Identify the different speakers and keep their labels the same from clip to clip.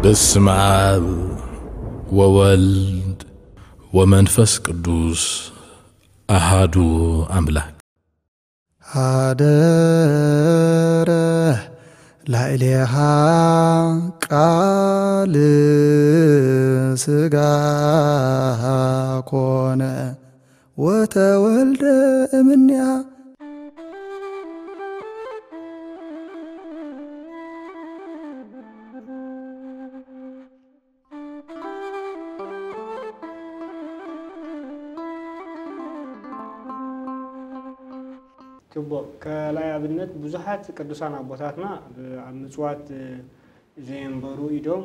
Speaker 1: بسم آب وولد ومنفس قدوس أحدو أملاك
Speaker 2: هادره لا إله قال سغا كون وتولد منها
Speaker 3: تبو كلا يابنت بزحات قدوسان أبوتاتنا مصوات زين برو إيدوم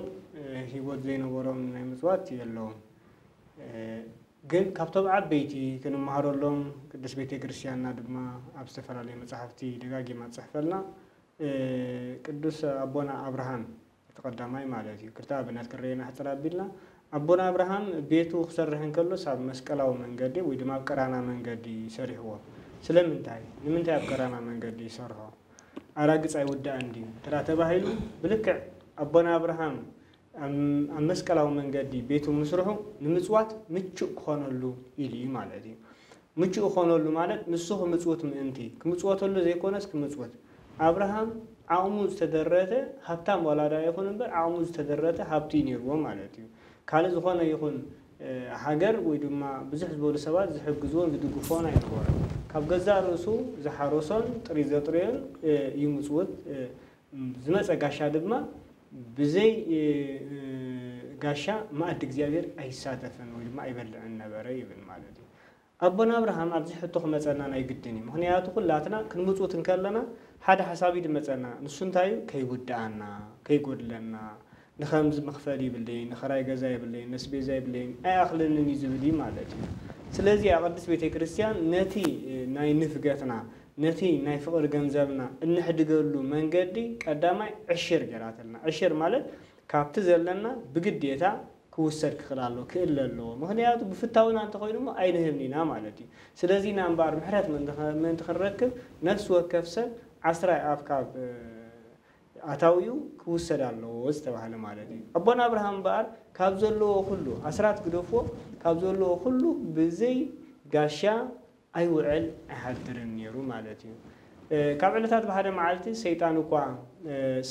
Speaker 3: هيوت زين ورم مصوات يلون ግን ካብቶም ዓበይቲ ክንመሃረሎም ቅዱስ ቤተ ክርስቲያንና ድማ ኣብ ዝተፈላለዩ መጽሓፍቲ ደጋጊማ ጽሕፈልና ቅዱስ አቦና አብርሃም ተቀዳማይ ማለት እዩ ክርታ ብናት ከረየና ሕጽራቢልና አቦና አብርሃም ቤቱ ክሰርሕ እንከሎ ሳብ መስቀላው መንገዲ ወይ ድማ ቀራና መንገዲ ሰሪሕዎ ስለምንታይ ንምንታይ ኣብ ቀራና መንገዲ ይሰርሖ አራግጻይ ወዳ እንዲ ተራ ተባሂሉ ብልክዕ አቦና አብርሃም መስቀላው መንገዲ ቤቱ መስርሑ ንምጽዋት ምቹእ ኮነሉ ኢሊ ማለት እዩ ምቹእ ኮነሉ ማለት ንሱኹ ምጽወት ምእንቲ ክምጽወተሉ ዘይኮነስ ክምጽወት አብርሃም ዓቕሙ ዝተደረተ ሃብታም ወላዳ ይኹን እምበር ዓቕሙ ዝተደረተ ሃብቲ ነይርዎ ማለት እዩ ካለ ዝኾነ ይኹን ሃገር ወይ ድማ ብዙሕ ዝበሉ ሰባት ዝሕግዝዎን ዝድግፎን ኣይነበረ ካብ ገዛ ርእሱ ዝሓረሶን ጥሪ ዘጥርዮን ይምጽወት ዝመጸ ጋሻ ድማ بزي غاشا ما ادك زيادر اي ساتفن ወይ ድማ አይበልዕን ነበረ ይብል ማለት እዩ አቦና አብርሃም ኣብዚ ሕቶ ከመጸና ናይ ግድኒ ምክንያቱ ኩላትና ክንምጽውትን ከለና ሓደ ሐሳቢ ድመጸና ንሱ እንታይ ከይውዳአና ከይጎድለና ንኸምዝ መኽፈል ይብለይ ንኸራይ ገዛ ይብለይ ንስቤዛ ይብለይ አይ አኽልንን ይዝብሊ ማለት እዩ ስለዚህ አቅድስ ቤተ ክርስቲያን ነቲ ናይ ንፍገትና نتي ناي فقر ገንዘብና እንሕድገሉ መንገዲ ቀዳማይ ዕሽር ገራተልና ዕሽር ማለት ካብቲ ዘለና ብግዴታ ክውሰድ ክኽላሎ ክእለሎ ምክንያቱ ብፍታውና እንተ ኮይኑሞ አይንህብኒና ማለት እዩ ስለዚህ ናምባር ምሕረት ምን ተኸረክብ ነፍስ ወከፍሰብ 10 አፍካብ አታውዩ ክውሰዳሎ ወስተባህለ ማለት እዩ አቦና አብርሃም ባር ካብ ዘለዎ ሁሉ አስራት ግደፎ ካብ ዘለዎ ሁሉ በዘይ ጋሻ أي وعل أحدرن يرو مالتي كابلتات بهذا معلتي سيطان وقع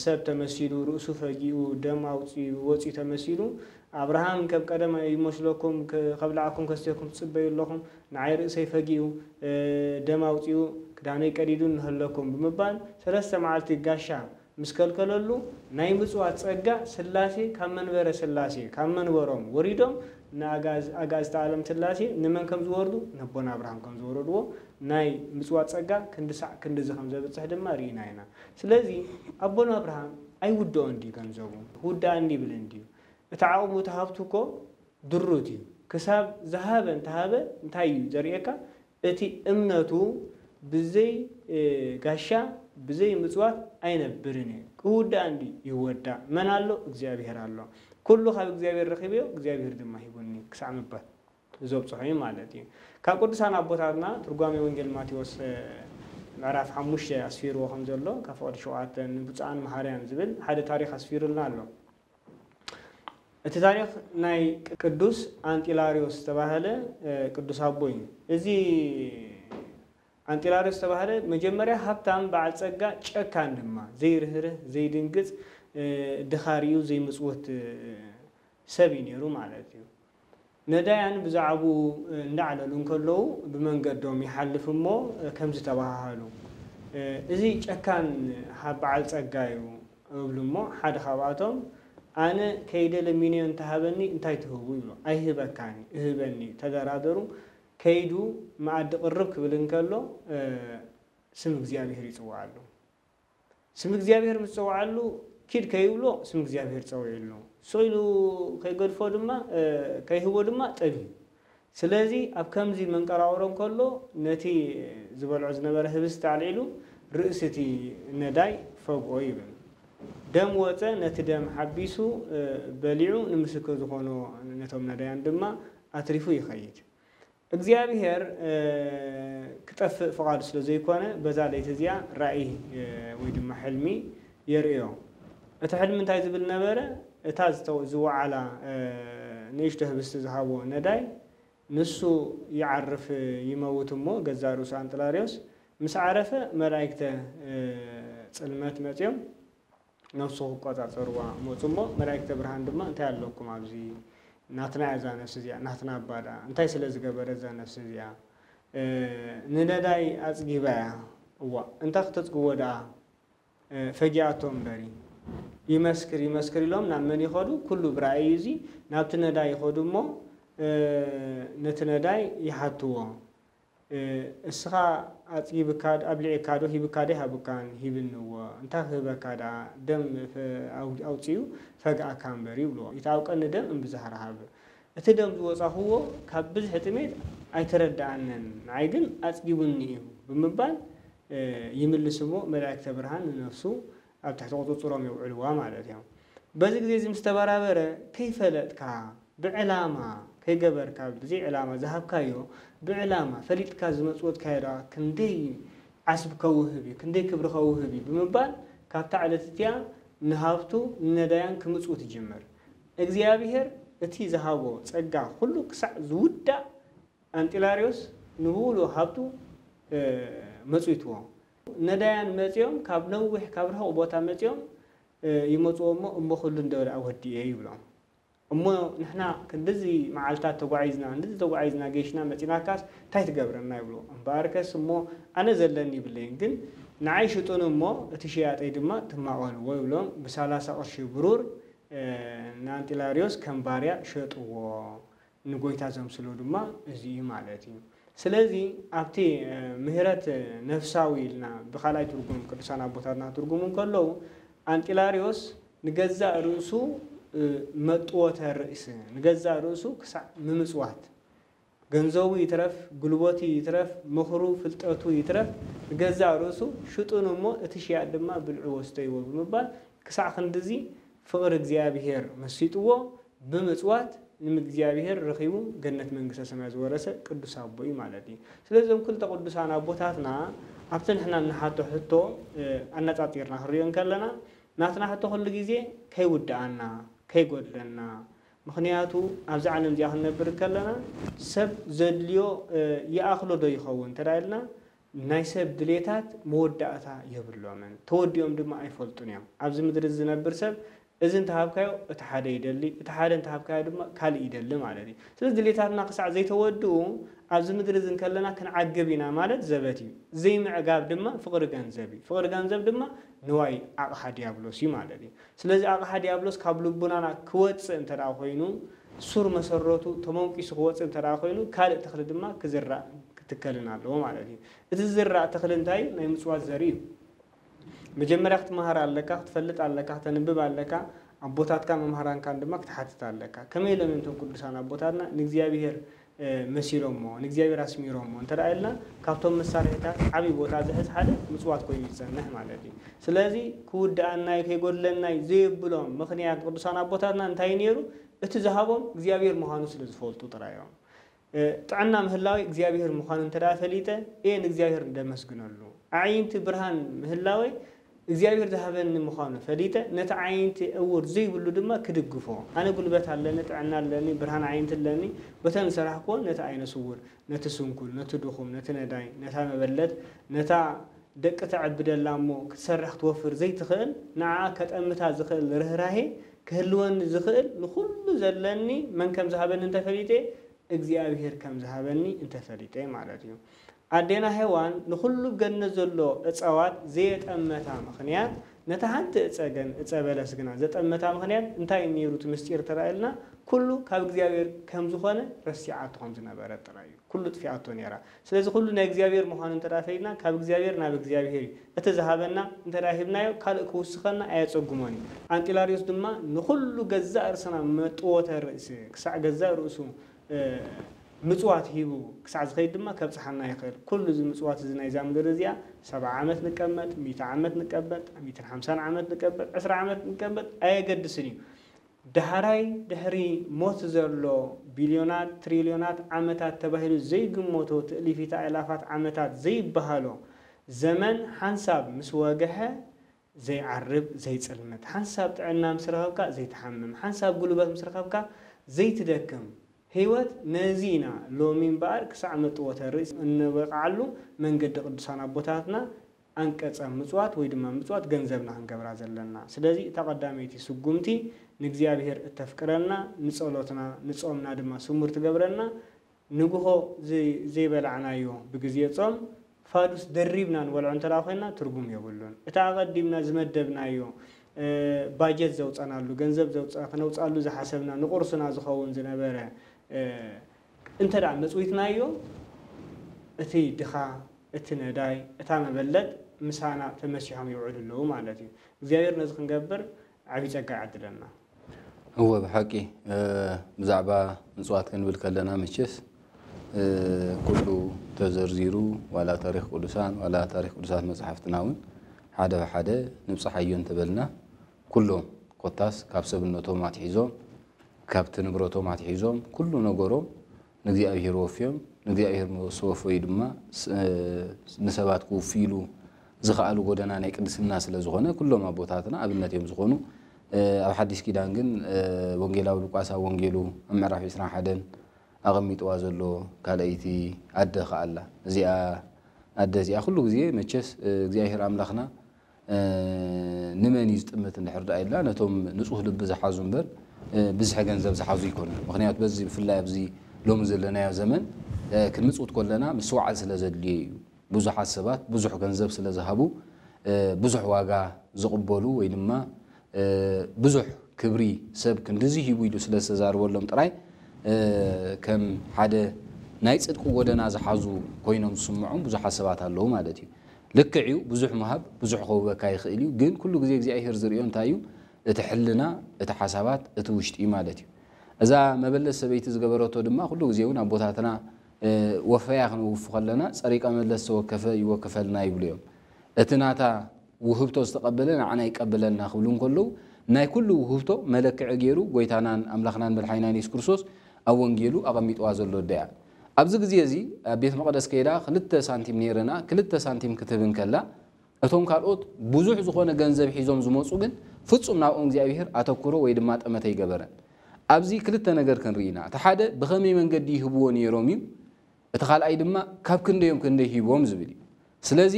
Speaker 3: سب تمثيله رؤسه فجيء دم أوتي وتي تمثيله أبراهام كب قدم يمشلكم قبلعكم كستيكم تصبي لهم نعير سيفجيء دم أوتي كداني كريدون هلكم بمبان ثلاثة معلتي قاشا مسكال كللو نايمس واتسقى سلاسي كمن ورا سلاسي كمن ورم وريدهم ناغاز تعلم سلاسي نمن كم زوردو نبونا ابراهام كم زوردو ناي مسوات صقا كند زخم زبصح دما ريناينا سلازي ابونا ابراهام اي ودو اندي كنزبو ودا اندي بلندي تعاومو تهابتوكو دروتي كساب ذهبن تهابه انتاي زريكا اتي امنتو بزي غاشا بزي مسوات አይነብርኔ ወዳ እንዲ ይወዳ ማናለው እግዚአብሔር አለው كله خاب እግዚአብሔር ረኺበው እግዚአብሔር ድማ ይቦኒ ክሳምበት ዘብጽሐይ ማለት እዩ ከቅዱሳን አቦታትና ትርጓሜ ወንጌል ማቴዎስ ምዕራፍ 5 አስፊሩ ወኸም ዘሎ ከፈቀድ ሸዋተን ብጻን ማርያም ዝብል ሓደ ታሪኽ አስፊሩልና ኣሎ እቲ ታሪኽ ናይ ቅዱስ አንጢላሪዮስ ተባሃለ ቅዱስ አቦይ እዚ አንጢላሪዮስ ተባሃለ መጀመሪያ ሀብታም በዓል ጸጋ ጨካን ድማ ዘይርህርህ ዘይድንግጽ دخاريو زي مسوت سبينيرو معناته ندايان بزعبو نعللون كلو بمنقدهم يحلفمو كمز تباهالو ازي كان حبعل صقايو قبلمو حد خباتهم انا كيده لمينيون تهبني انتي تهبو يلو اي هبكاني هبني تدرادرو كيدو مع قربك بلن كلو سم እግዚአብሔር ይጽዋሉ ስም እግዚአብሔር ምጽዋሉ كيد كيولو اسم እግዚአብሔር ጸውይሉ ሶይሉ ከይገድፎ ድማ ከይህቦ ድማ ጠቢ ስለዚህ ኣብ ከምዚ መንቀራውሮን ከሎ ነቲ ዝበልዑ ዝነበረ ህብስ ታልዒሉ ርእስቲ ነዳይ ፈጎ ይብል ደም ወፀ ነቲ ደም ሓቢሱ በሊዑ ንምስክር ዝኾኑ ነቶም ነዳያን ድማ አትሪፉ ይኸይድ እግዚአብሔር ክጠፍእ ፈቃዱ ስለዘይኮነ በዛ ለይቲ እዚያ ራእይ ወይ ድማ ሕልሚ የርእዮ እቲ ሕልም እንታይ ዝብል ነበረ እታዝተው ዝዋዓላ ነሽተ ህብስት ዝሃቦ ነዳይ ንሱ ይዓርፍ ይመውትሞ ገዛ ሩስ አንጥላሪዮስ ምስ ዓረፈ መላእክተ ጽልመት መጽዮም ነፍሱ ቆጣጸርዋ ሞጽሞ መላእክተ ብርሃን ድማ እንታይ ያለኩም ኣብዚ ናትና ያዛ ነፍስ እዚያ ናትና አባዳ እንታይ ስለዝገበረ ዛ ነፍስ እዚያ ንነዳይ አጽጊባያ ዋ እንታ ክትጽግወዳ ፈጊያቶም በሪ ይመስክር ኢሎም ናመን ይኸዱ ኩሉ ብራእይ እዚ ናብቲ ነዳይ ይኸዱሞ ነቲ ነዳይ ይሓትዎ እስኻ አጽጊብካድ አብሊዕካዶ ሂብካደ ሃብካን ሂብንዎ እንታ ህበካዳ ደም አውጪው ፈግአካን በሪ ብሎ ይታውቀን ደም እንብዛሃራሃብ እቲ ደም ዝወጻኽዎ ካብ ብዙሕ ጥሜት ኣይተረዳአነን ናይ ግን አጽጊቡኒ ብምባል ይምልስሞ መላእክተ ብርሃን ነፍሱ ኣብ ታሕቲ ቁጥጥሮም ይውዕልዋ ማለት እዩ በዚ ግዜ ዝምስተባራበረ ከይፈለጥካ ብዕላማ ከይገበርካ ብዚ ዕላማ ዝሃብካዮ ብዕላማ ፈሊጥካ ዝመጽወት ካይዳ ክንደይ ዓስብ ከውህብ ክንደይ ክብሪ ከውህብ ብምባል ካብታ ዓለትያ ንሃብቱ ነዳያን ክምጽውት ይጅምር እግዚአብሔር እቲ ዝሃቦ ጸጋ ሁሉ ክሳዕ ዝውዳእ አንጢላሪዮስ ንብሉ ሃብቱ መጽዊትዎ ነዳያን መጽዮም ካብ ነውሕ ካብ ረሆ ቦታ መጽዮም ይመጽዎሞ እሞ ሁሉ እንደወላ ወዲየ ይብሎም እሞ ንሕና ከንደዚ መዓልታት ተጓዒዝና እንደዚ ተጓዒዝና ጌሽና መጽናካስ ታይ ትገብረና ይብሎ እምባርከስ እሞ አነ ዘለኒ ይብለኝ ግን ንዓይ ሽጡን እሞ እቲ ሽያጠይ ድማ ትማቆን ወይ ብሎም ብ30 ቅርሺ ብሩር ናንጢላሪዮስ ከምባርያ ሸጥዎ ንጎይታ ዘምስሎ ድማ እዚ ማለት እዩ ስለዚ ኣብቲ ምህረት ነፍሳዊ ኢልና ብኻላይ ትርጉም ቅዱሳን አቦታትና ትርጉሙን ከለው አንጢላሪዮስ ንገዛ ርእሱ መጥወተ ርእስ ንገዛ ርእሱ ክሳዕ ምምጽዋት ገንዘቡ ይትረፍ ጉልበቱ ይትረፍ ምኽሩ ፍልጠቱ ይትረፍ ንገዛ ርእሱ ሽጡን እሞ እቲ ሽያጥ ድማ ብልዑ ወስተይዎ ብምባል ክሳዕ ክንድዚ ፍቅር እግዚአብሔር መስይጥዎ ብምጽዋት ንእግዚአብሔር ረኺቡ ገነት መንግስተ ሰማይ ዝወረሰ ቅዱስ አቦይ ማለት እዩ ስለዚህ ኩልተ ቅዱሳን አቦታትና ኣብተን ሕና ንሓቶ ሕቶ አነጻጽርና ክሪዮን ከለና ናትና ሕቶ ሁሉ ግዜ ከይውዳአና ከይጎድለና ምክንያቱ ኣብዚ ዓለም እዚኣ ክንነብር ከለና ሰብ ዘድልዮ ይኣኽሎ ዶ ይኸውን ተዳይልና ናይ ሰብ ድሌታት መወዳእታ የብሎምን ተወዲኦም ድማ ኣይፈልጡን እዮም ኣብዚ ምድሪ ዝነብር ሰብ እዝን ተሃብካዮ እቲ ሓደ ይደሊ እቲ ሓደ እንተሃብካዮ ድማ ካልእ ይደሊ ማለት እዩ ስለዚህ ድሌታትና ክሳዕ ዘይተወድኡ ኣብዚ ምድሪ ዝን ከለና ክንዓግብ ኢና ማለት ዘበት እዩ ዘይምዕጋብ ድማ ፍቅሪ ገንዘብ ድማ ንዋይ ኣቕሓ ዲያብሎስ እዩ ማለት እዩ ስለዚህ ኣቕሓ ዲያብሎስ ካብ ልቡናና ክወፅእ እንተደኣ ኮይኑ ሱር መሰረቱ ተመንቂሱ ክወፅእ እንተደኣ ኮይኑ ካልእ ተኽሊ ድማ ክዝራእ ክትከልን ኣለዎ ማለት እዩ እቲ ዝራእ ተኽሊ እንታይ ናይ ምጽዋት ዘርኢ እዩ መጀመርያ ክትመሃር ኣለካ ክትፈልጥ ኣለካ ተንብብ ኣለካ አቦታትካ መምሃራንካ ድማ ክትሓትት ኣለካ ከመይ ኢሎም እንቶም ቅዱሳን አቦታትና ንእግዚአብሔር መሲሎሞ ንእግዚአብሔር አስሚሮሞ እንተዳይልና ካብቶም መሳርሒታት ዓቢ ቦታ ዝሕዝ ሓደ ምጽዋት ኮይኑ ይጸንሕ ማለት እዩ ስለዚ ክውዳአናይ ከይጎድለናይ ዘይብሎም ምክንያት ቅዱሳን አቦታትና እንታይ ነይሩ እቲ ዝሃቦም እግዚአብሔር ምዃኑ ስለ ዝፈልጡ ጥራዮም ጥዕና ምህላዊ እግዚአብሔር ምዃኑ እንተዳ ፈሊጠ ንእግዚአብሔር እንደመስግነሉ ዓይንቲ ብርሃን ምህላዊ እግዚአብሔር ዝሃበኒ ምዃኑ ፈሊጠ ነቲ ዓይንቲ እውር ዘይብሉ ድማ ክድግፎ ኣነ ጉልበት ኣለኒ ጥዕና ኣለኒ ብርሃን ዓይንቲ ኣለኒ በተን ሰራሕኮ ነቲ ዓይነ ስውር ነቲ ስንኩል ነቲ ድኹም ነቲ ነዳይ ነታ መበለት ነታ ደቂ ተዕብደላ እሞ ክትሰርሕ ክትወፍር ዘይትኽእል ንዓ ከጠምታ ዝኽእል ርህራሄ ክህልወኒ ዝኽእል ንኩሉ ዘለኒ መን ከም ዝሃበኒ እንተፈሊጠ እግዚአብሔር ከም ዝሃበኒ እንተፈሊጠ ማለት እዩ አዴና ሄዋን ንኩሉ ገነ ዘሎ እጻዋት ዘየጠመታ ምክንያት ነታ ሓንቲ እጸገን እጸበለስ ግና ዘጠመታ ምክንያት እንታይ ነይሩት ምስጢር ተራእልና ኩሉ ካብ እግዚአብሔር ከም ዝኾነ ረሲዓት ከም ዝነበረ ጥራዩ ኩሉ ጥፊአቶ ነራ ስለዚህ ኩሉ ናይ እግዚአብሔር ምዃኑ ተዳፈይና ካብ እግዚአብሔር ናብ እግዚአብሔር እቲ ዝሃበና እንተዳሂብናዮ ካልእ ክውስኸና ኣያጸጉሞኒ አንጢላሪዮስ ድማ ንኩሉ ገዛ እርስና መጥወተ ርእሲ ክሳዕ ገዛ ርእሱ ምጽዋት ሂቡ ክሳዕ ዝኸይድ ድማ ከብጽሓና ይኽእል ኩሉ እዚ ምጽዋት እዚ ናይ ዛምድር እዚኣ 70 ዓመት ንቀመጥ 100 ዓመት ንቀመጥ 150 ዓመት ንቀመጥ 20 ዓመት ንቀመጥ ኣየገድስን እዩ ድሕራይ ድሕሪ ሞት ዘሎ ቢልዮናት ትሪልዮናት ዓመታት ተባሂሉ ዘይግሞቶ ትእሊፊት ኣእላፋት ዓመታት ዘይበሃሎ ዘመን ሓንሳብ ምስ ወገሐ زي عرب زي تسلمت حنساب تعنا مسرخبك زي تحمم حنساب قلوبات مسرخبك زي تدكم هيوت نزينا لو من بارك ساعة وترس إن وقعلو من قد قدسان أبوتاتنا أنكت مصوات ويدما مصوات جنزبنا هنقبر عزلنا سلازي تقدميتي سجومتي نجزي بهر التفكرنا نسألتنا نسألنا دما سمر تقبرنا نجوه زي بلعنايو بجزية صام فادوس دريبنا ولا عن تراخينا ترجم يقولون اتعقدمنا زمدبنا يو باجت زوج أنا لو جنزب زوج أنا وصلوا زي حسبنا نقرصنا زخون زنبرة أنت رأى مسويتنا يو أتي دخا أتنداي أتعمل بلد مسانا تمشيهم يوعد له مالتي زيار نزخ نقبر عبيد قاعد لنا
Speaker 4: هو بحكي زعبا مسوات كان بالكلنا مشيس كله تزرزيرو ولا تاريخ قدسان ولا تاريخ قدسات مصحفتناون حدا بحدا نبصح عيون تبلنا كلهم قطاس كابسب النوتو ما تحيزهم كابت نبروتو ما تحيزهم كله نقولهم نجزي أبيهر وفيهم نجزي أبيهر مصوف ويدما نسبات كوفيلو زخالو قدنا نيكدس الناس لزغنا كلهم أبوتاتنا أبنات يوم زغونو أو حديث كده عن وانجيلا ولقاسا وانجيلو أما راح يسرع حدا أغمي توازلو كالأيتي أدى خالله زي أدى زي أخلو زي متشس زي أهير أملاخنا نماني زتمت الحرد أيلا نتوم نسوه لبزح حازم بر بزح جنزب زحازو يكون مخنيات بزي في الله بزي لو مزل لنا يا زمن كل مسؤول كلنا مسوع سلازلي بزح السبات بزح جنزب سلازهبو بزح واقع زقبلو وينما بزح كبري سب كندزي يبيلو سلازار ولا مطراي كم حدا نايت صدق ودنا زحازو كوينهم سمعهم بزح حسابات الله مالتي لكعيو بزح مهب بزح خوبه كاي خيليو جن كل جزء ايهر زريون تايو اتحلنا اتحسابات اتوشتي مالتي اذا ما بلس بيت زغبرته دما كل جزءون ابوتاتنا وفيا خنو وفخلنا صريقه ملس وكفه يوكفلنا يبليهم اتناتا وهبتو استقبلنا عنا يقبلنا خبلون كله ناي كله وهبتو ملكع غيرو غويتانان املاخنان بالحينان يسوع كريستوس او وانجيلو اقميط وازلو ديا ابز غزي ازي بيت مقدس كيدا 2 سنتيم نيرنا 2 سنتيم كتبن كلا اتون كالوت بوزح زخونه ገንዘብ ሒዞም ዝመጹ ግን ፍጹም ናኦም እግዚአብሔር አተኩሮ ወይ ድማ ጠመተ ይገበረን ابزي 2 ነገር ከንሪና ተሓደ በኸመይ መንገዲ ይህብዎ ነይሮም እተኻልአይ ድማ ካብ ክንደዮም ክንደይ ይህብዎም ዝብል ስለዚ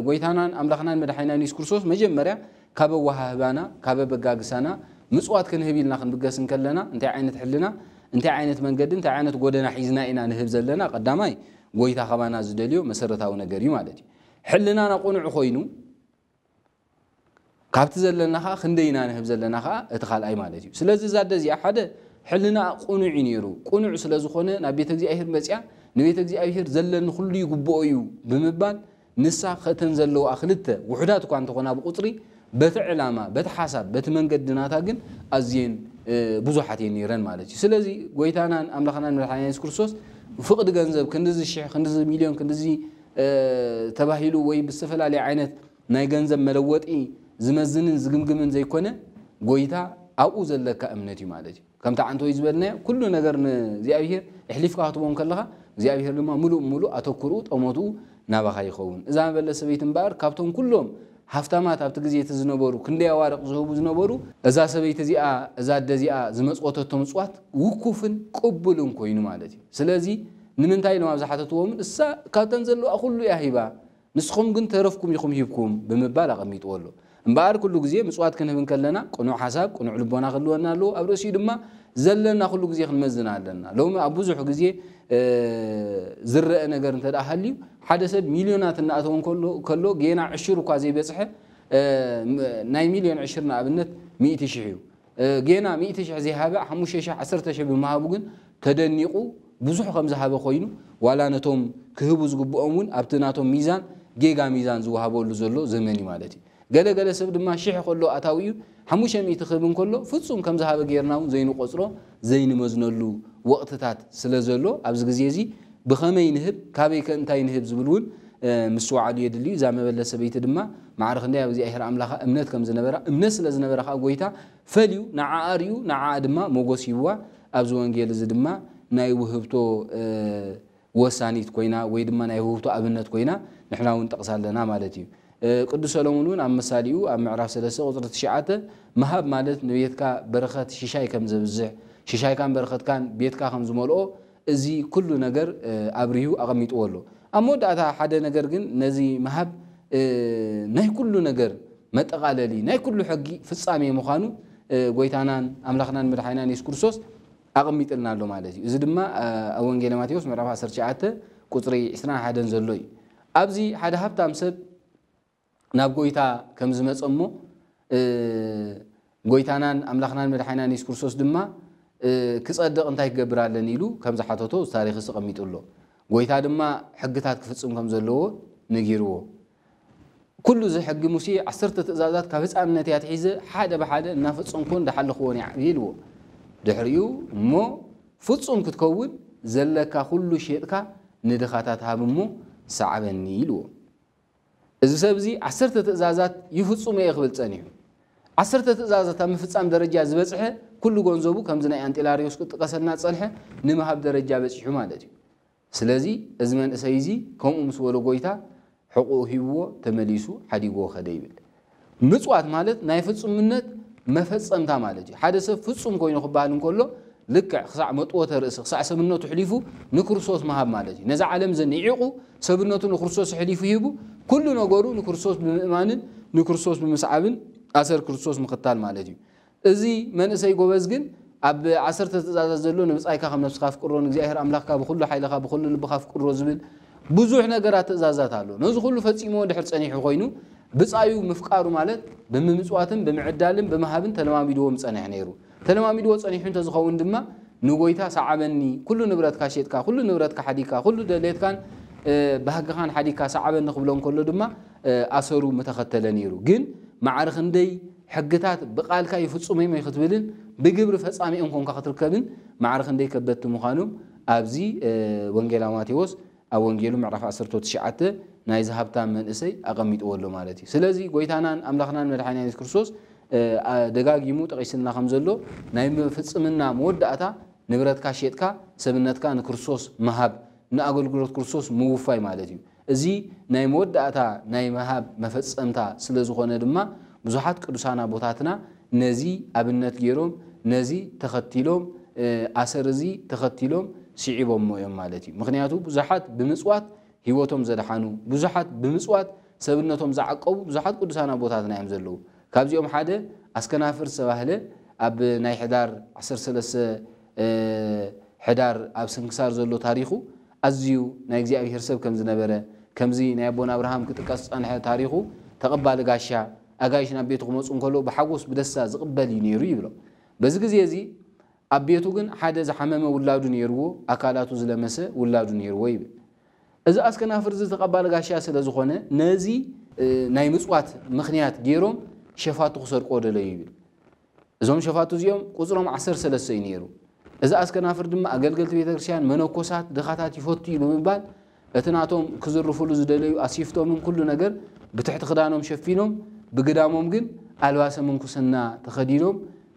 Speaker 4: ጎይታናን አምላኽናን መድኃኒናን ኢየሱስ ክርስቶስ መጀመሪያ ካብ ወሃባና ካብ በጋግሳና ምጽዋት ክንህቢልና ክንብገስን ከለና እንታይ ዓይነት ሕልና እንታይ ዓይነት መንገድ እንታይ ዓይነት ጎደና ሒዝና ኢና ንህብ ዘለና ቀዳማይ ጎይታ ኸባና ዝደልዮ መሰረታዊ ነገር እዩ ማለት እዩ ሕልናና ቁኑዕ ኮይኑ ካብቲ ዘለናኻ ክንደይና ንህብ ዘለናኻ እተኻልአይ ማለት እዩ ስለዚ ዛደዚ ሓደ ሕልና ቁኑዕ ነይሩ ቁኑዕ ስለዝኾነ ናብ ቤተ እግዚአብሔር መጽያ ንቤተ እግዚአብሔር ዘለኒ ኩሉ ይግብኦ እዩ ብምባል ንሳ ኸተን ዘለዎ አኽልተ ውሕዳት እኳ እንተኾና ብቁፅሪ በቲ ዕላማ በቲ ሓሳብ በቲ መንገድናታ ግን ኣዝየን ብዙሓት ነይረን ማለት እዩ ስለዚ ጎይታናን አምላኽናን መድኃኒናን ኢየሱስ ክርስቶስ ፍቅድ ገንዘብ ክንድዚ ሽሕ ክንድዚ ሚልዮን ክንድዚ ተባሂሉ ወይ ብዝተፈላለየ ዓይነት ናይ ገንዘብ መለወጢ ዝመዝንን ዝግምግምን ዘይኮነ ጎይታ ኣብኡ ዘለካ እምነት እዩ ማለት እዩ ከምታ ዓንቶ ይዝበልና ኩሉ ነገር ንእግዚአብሔር እሕሊፍካ ክትቦም ከለኻ እግዚአብሔር ድማ ሙሉእ ኣተኩሩ ጠሞቱ ናባኻ ይኸውን እዛ መበለሰ ቤት እምበር ካብቶም ኩሎም ሃፍታማት ኣብቲ ግዜ ዝነበሩ ክንደይ ኣዋርቕ ዝህቡ ዝነበሩ እዛ ሰበይቲ እዚኣ እዛ ደዚኣ ዝመጽወተቶ ምጽዋት ውኩፍን ቅቡልን ኮይኑ ማለት እዩ ስለዚ ንምንታይ ነው ኣብዛሓተትዎም እሳ ካብተን ዘለዋ ኩሉ ያሂባ ንስኹም ግን ተረፍኩም ይኹም ሂብኩም ብምባል ኣቐሚጥዎሎ እምበር ኩሉ ግዜ ምጽዋት ክንህብን ከለና ቁኑዕ ሓሳብ ቁኑዕ ልቦና ክህልወና ኣለዎ ኣብ ርእሲኡ ድማ ዘለና ኩሉ ግዜ ክንመዝና ኣለና ሎሚ ኣብ ብዙሕ ግዜ ዝረአ ነገር እንተዳሃልዩ ሓደ ሰብ ሚልዮናት እናኣተውን ከሎ ጌና ዕሽር እኳ ዘይበፅሐ ናይ ሚልዮን ዕሽር ንኣብነት 100,000 እዩ ጌና 100,000 ዘይሃበ 5,000 10,000 ብምሃቡ ግን ተደኒቁ ብዙሕ ከም ዝሃበ ኮይኑ ዋላ ነቶም ክህቡ ዝግብኦም እውን ኣብቲ ናቶም ሚዛን ጌጋ ሚዛን ዝወሃበሉ ዘሎ ዘመን ማለት እዩ ገለገለ ሰብ ድማ 1,000 ከሎ ኣታዊዩ 500 ክህብን ከሎ ፍጹም ከም ዝሃበ ጌርናው ዘይንቆፅሮ ዘይንመዝነሉ ወቅትታት ስለዘሎ ኣብዚ ግዜ እዚ ብኸመይ ንህብ ካበይ ከእንታይ ንህብ ዝብልውን ምስዋዕሉ የድልዩ እዛ መበለሰ ቤት ድማ ማዕርኽ እንዳ እግዚአብሔር ኣምላኻ እምነት ከም ዝነበራ እምነት ስለ ዝነበራ ከዓ ጎይታ ፈልዩ ንዓኣርዩ ንዓኣ ድማ ሞጎስ ይብዋ ኣብዚ ወንጌል እዚ ድማ ናይ ውህብቶ ወሳኒት ኮይና ወይ ድማ ናይ ውህብቶ ኣብነት ኮይና ንሕና እውን ጠቕሳለና ማለት እዩ ቅዱስ ሰሎሞን ኣብ መሳሊኡ ኣብ ምዕራፍ 3 ቁጥሪ 9 መሃብ ማለት ንቤትካ በረኸት ሽሻይ ከም ዘብዝሕ ሽሻይካን በረኸትካን ቤትካ ከም ዝመልኦ እዚ ኩሉ ነገር ኣብሪሁ ኣቐሚጥዎ ኣሎ ኣብ መወዳእታ ሓደ ነገር ግን ነዚ መሃብ ናይ ኩሉ ነገር መጠቃለሊ ናይ ኩሉ ሕጊ ፍጻሜ ምዃኑ ጎይታናን ኣምላኽናን መድሓኒናን ኢየሱስ ክርስቶስ ኣቐሚጥልና ኣሎ ማለት እዩ እዚ ድማ ኣብ ወንጌል ማቴዎስ ምዕራፍ 19 ቁጥሪ 21 ዘሎ እዩ ኣብዚ ሓደ ሃብታም ሰብ ናብ ጎይታ ከም ዝመፀ እሞ ጎይታናን ኣምላኽናን መድሓኒናን ኢየሱስ ክርስቶስ ድማ ክጸድቕ እንታይ ክገብር ኣለኒ ኢሉ ከም ዝሓተቶ ታሪኽ ተቐሚጡ ኣሎ ጎይታ ድማ ሕግታት ክፍጽም ከም ዘለዎ ነጊርዎ ኩሉ እዚ ሕጊ ሙሴ 10 ትእዛዛት ካብ ህፃንነት ያትሒዘ ሓደ ብሓደ እናፈጸምኩ እንዳሓለኽዎን ይልዎ ድሕሪኡ እሞ ፍጹም ክትከውን ዘለካ ኩሉ ሸጥካ ንድኻታት ሃብ እሞ ሰዓበኒ ይልዎ እዚ ሰብ እዚ 10 ትእዛዛት ይፍጽሙ ይኽብል ጸኒሑ 10 ትእዛዛት ኣብ ምፍጻም ደረጃ ዝበጽሐ ኩሉ ገንዘቡ ከምዚ ናይ አንጢላሪዮስ ቅጥቀሰልና ጸልሐ ንምሃብ ደረጃ በጽሑ ማለት እዩ ስለዚ እዚ መንእሰይ እዚ ከምኡ ምስ ወለ ጎይታ حقوق هو تمليسو حديقو خديبل مصوات مالت ناي فصمنت مفصمتا مالتي حدا سب فصم كوينو خبالن كله لك خصع مطوت رأس خصع سبنته حليفو نكرسوس مهاب مالتي نزع عالم زنيعقو سبنته نكرسوس حليفو يبو كل نغورو نكرسوس بمؤمنين نكرسوس بمسعابن اثر كرسوس مختال مالتي ازي منسي غوبز ግን ኣብ 10 ትእዛዛት ዘሎ ንብጻይካ ከም ነፍስካ ፍቅሮን እግዚአብሔር አምላክካ ብኩሉ ኃይልካ ብኩሉ ልብካ ፍቅሮ ዝብል ብዙሕ ነገራት ትእዛዛት ኣሎ ነዚ ሁሉ ፈጺሞ ድሕር ጸኒሑ ኮይኑ ብጻዩ ምፍቃሩ ማለት ብምምጽዋትን ብምዕዳልን በመሃብን ተለማሚድዎ ምጸንሕ ነይሩ ተለማሚድዎ ጸኒሑ እንተዝኸውን ድማ ንጎይታ ሰዓበኒ ኩሉ ንብረትካ ሸጥካ ኩሉ ንብረትካ ሓዲካ ኩሉ ደሌትካን ባህግኻን ሓዲካ ሰዓበኒ ክብሎን ከሎ ድማ ኣሰሩ መተኸተለ ነይሩ ግን ማዕርኽ እንደይ ሕግታት ብቃልካ ይፍጹሙ ይኽትብልን ብግብሪ ፈጻሚኦም ኮንካ ክትርከብን ማዕርኽ እንደይ ከበድቲ ምዃኖም ኣብዚ ወንጌላ ማቴዎስ ኣብ ወንጌሉ ምዕራፍ 19 ናይ ዝሃብታ መንእሰይ ኣቐሚጥዎ ኣሎ ማለት እዩ ስለዚ ጎይታናን ኣምላኽናን መድሓኒናን ኢየሱስ ክርስቶስ ደጋጊሙ ጠቂስልና ከም ዘሎ ናይ ፍጽምና መወዳእታ ንብረትካ ሸጥካ ሰብነትካ ንክርስቶስ መሃብ ንኣገልግሎት ክርስቶስ ምውፋይ ማለት እዩ እዚ ናይ መወዳእታ ናይ መሃብ መፈጸምታ ስለ ዝኾነ ድማ ብዙሓት ቅዱሳን ቦታትና ነዚ ኣብነት ገይሮም ነዚ ተኸቲሎም ኣሰር እዚ ተኸቲሎም ሲዒቦም እዮም ማለት እዩ ምክንያቱ ብዙሓት ብምጽዋት ህይወቶም ዘድሓኑ ብዙሓት ብምጽዋት ሰብነቶም ዘዓቀቡ ብዙሓት ቅዱሳን ቦታትና እዮም ዘለዉ ካብዚኦም ሓደ ኣስከናፍር ዝተባህለ ኣብ ናይ ሕዳር 13 ሕዳር ኣብ ስንክሳር ዘሎ ታሪኹ ኣዝዩ ናይ እግዚአብሔር ሰብ ከም ዝነበረ ከምዚ ናይ ኣቦና አብርሃም ክጥቀስ ጸንሐ ታሪኹ ተቐባሊ ጋሻ ኣጋይሽ ናብ ቤቱ ክመጹ እንከሎ ብሓጎስ ብደስታ ዝቕበል ነይሩ ይብሎ በዚ ግዜ እዚ ኣብ ቤቱ ግን ሓደ ዝሓመመ ውላዱ ነይርዎ ኣካላቱ ዝለመሰ ውላዱ ነይርዎ ይብል እዚ ኣስከናፍር እዚ ተቐባሊ ጋሻ ስለ ዝኾነ ነዚ ናይ ምጽዋት ምኽንያት ገይሮም ሸፋቱ ክሰርቆ ደለዩ ይብል እዞም ሸፋቱ እዚኦም ቁጽሮም 13 እዩ ነይሩ እዚ ኣስከናፍር ድማ ኣገልገልቲ ቤተክርስትያን መነኮሳት ድኻታት ይፈቱ ብምባል እትናቶም ክዝርፉሉ ዝደለዩ ኣሲፍቶምን ኩሉ ነገር ብትሕቲ ክዳኖም ሸፊኖም ብግዳሞም ግን ኣልባሰ መንኩስና ተኸዲኖም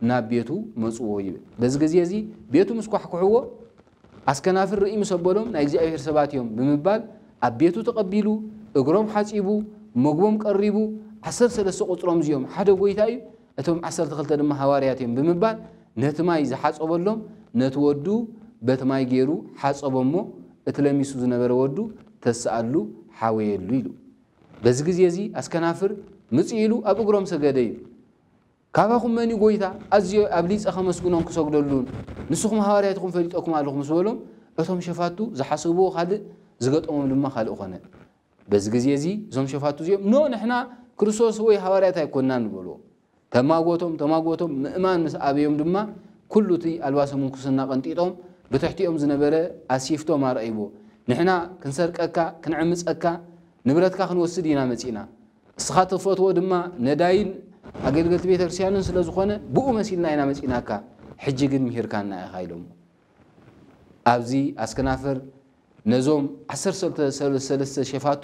Speaker 4: ናብ ቤቱ መጽዎ ይብል በዚ ግዜ እዚ ቤቱ ምስ ኳሕኩሕዎ ኣስከናፍር ርኢ መሰበሎም ናይ እግዚአብሔር ሰባት እዮም ብምባል ኣብ ቤቱ ተቐቢሉ እግሮም ሓጺቡ መግቦም ቀሪቡ 13 ቁጽሮም እዚኦም ሓደ ጎይታ እዩ እቶም 12 ድማ ሃዋርያት እዮም ብምባል ነቲ ማይ ዝሓጸበሎም ነቲ ወዱ በቲ ማይ ገይሩ ሓጸቦሞ እትለሚሱ ዝነበረ ወዱ ተስኣሉ ሓወየሉ ኢሉ በዚ ግዜ እዚ ኣስከናፍር ምጽኢሉ ኣብ እግሮም ሰገደ እዩ ካባኹም መኒ ጎይታ ኣዝዮ ኣብ ሊጸ ከመስግኖም ክሰግደሉን ንስኹም ሃዋርያትኩም ፈሊጠኩም ኣለኹም መስበሎም እቶም ሸፋቱ ዝሓስብዎ ካልእ ዝገጠሞም ድማ ካልእ ኾነ በዚ ግዜ እዚ እዞም ሸፋቱ እዚኦም ኖ ንሕና ክርስቶስ ወይ ሃዋርያት ኣይኮንናን ንበልዎ ተማጎቶም ምእማን ምስ ኣብዮም ድማ ኩሉ እቲ ኣልባሰ ምንኩስና ቀንጢጦም ብትሕቲኦም ዝነበረ ኣሲፍቶም ኣርአይቦ ንሕና ክንሰርቀካ ክንዕምፀካ ንብረትካ ክንወስድ ኢና መጺና እስኻ ተፈትዎ ድማ ነዳይን ኣገልገልቲ ቤተክርስትያንን ስለ ዝኾነ ብኡ መሲልና ኢና መጺናካ ሕጂ ግን ምሂርካና ኢኻ ኢሎም ኣብዚ ኣስከናፍር ነዞም 13 ሸፋቱ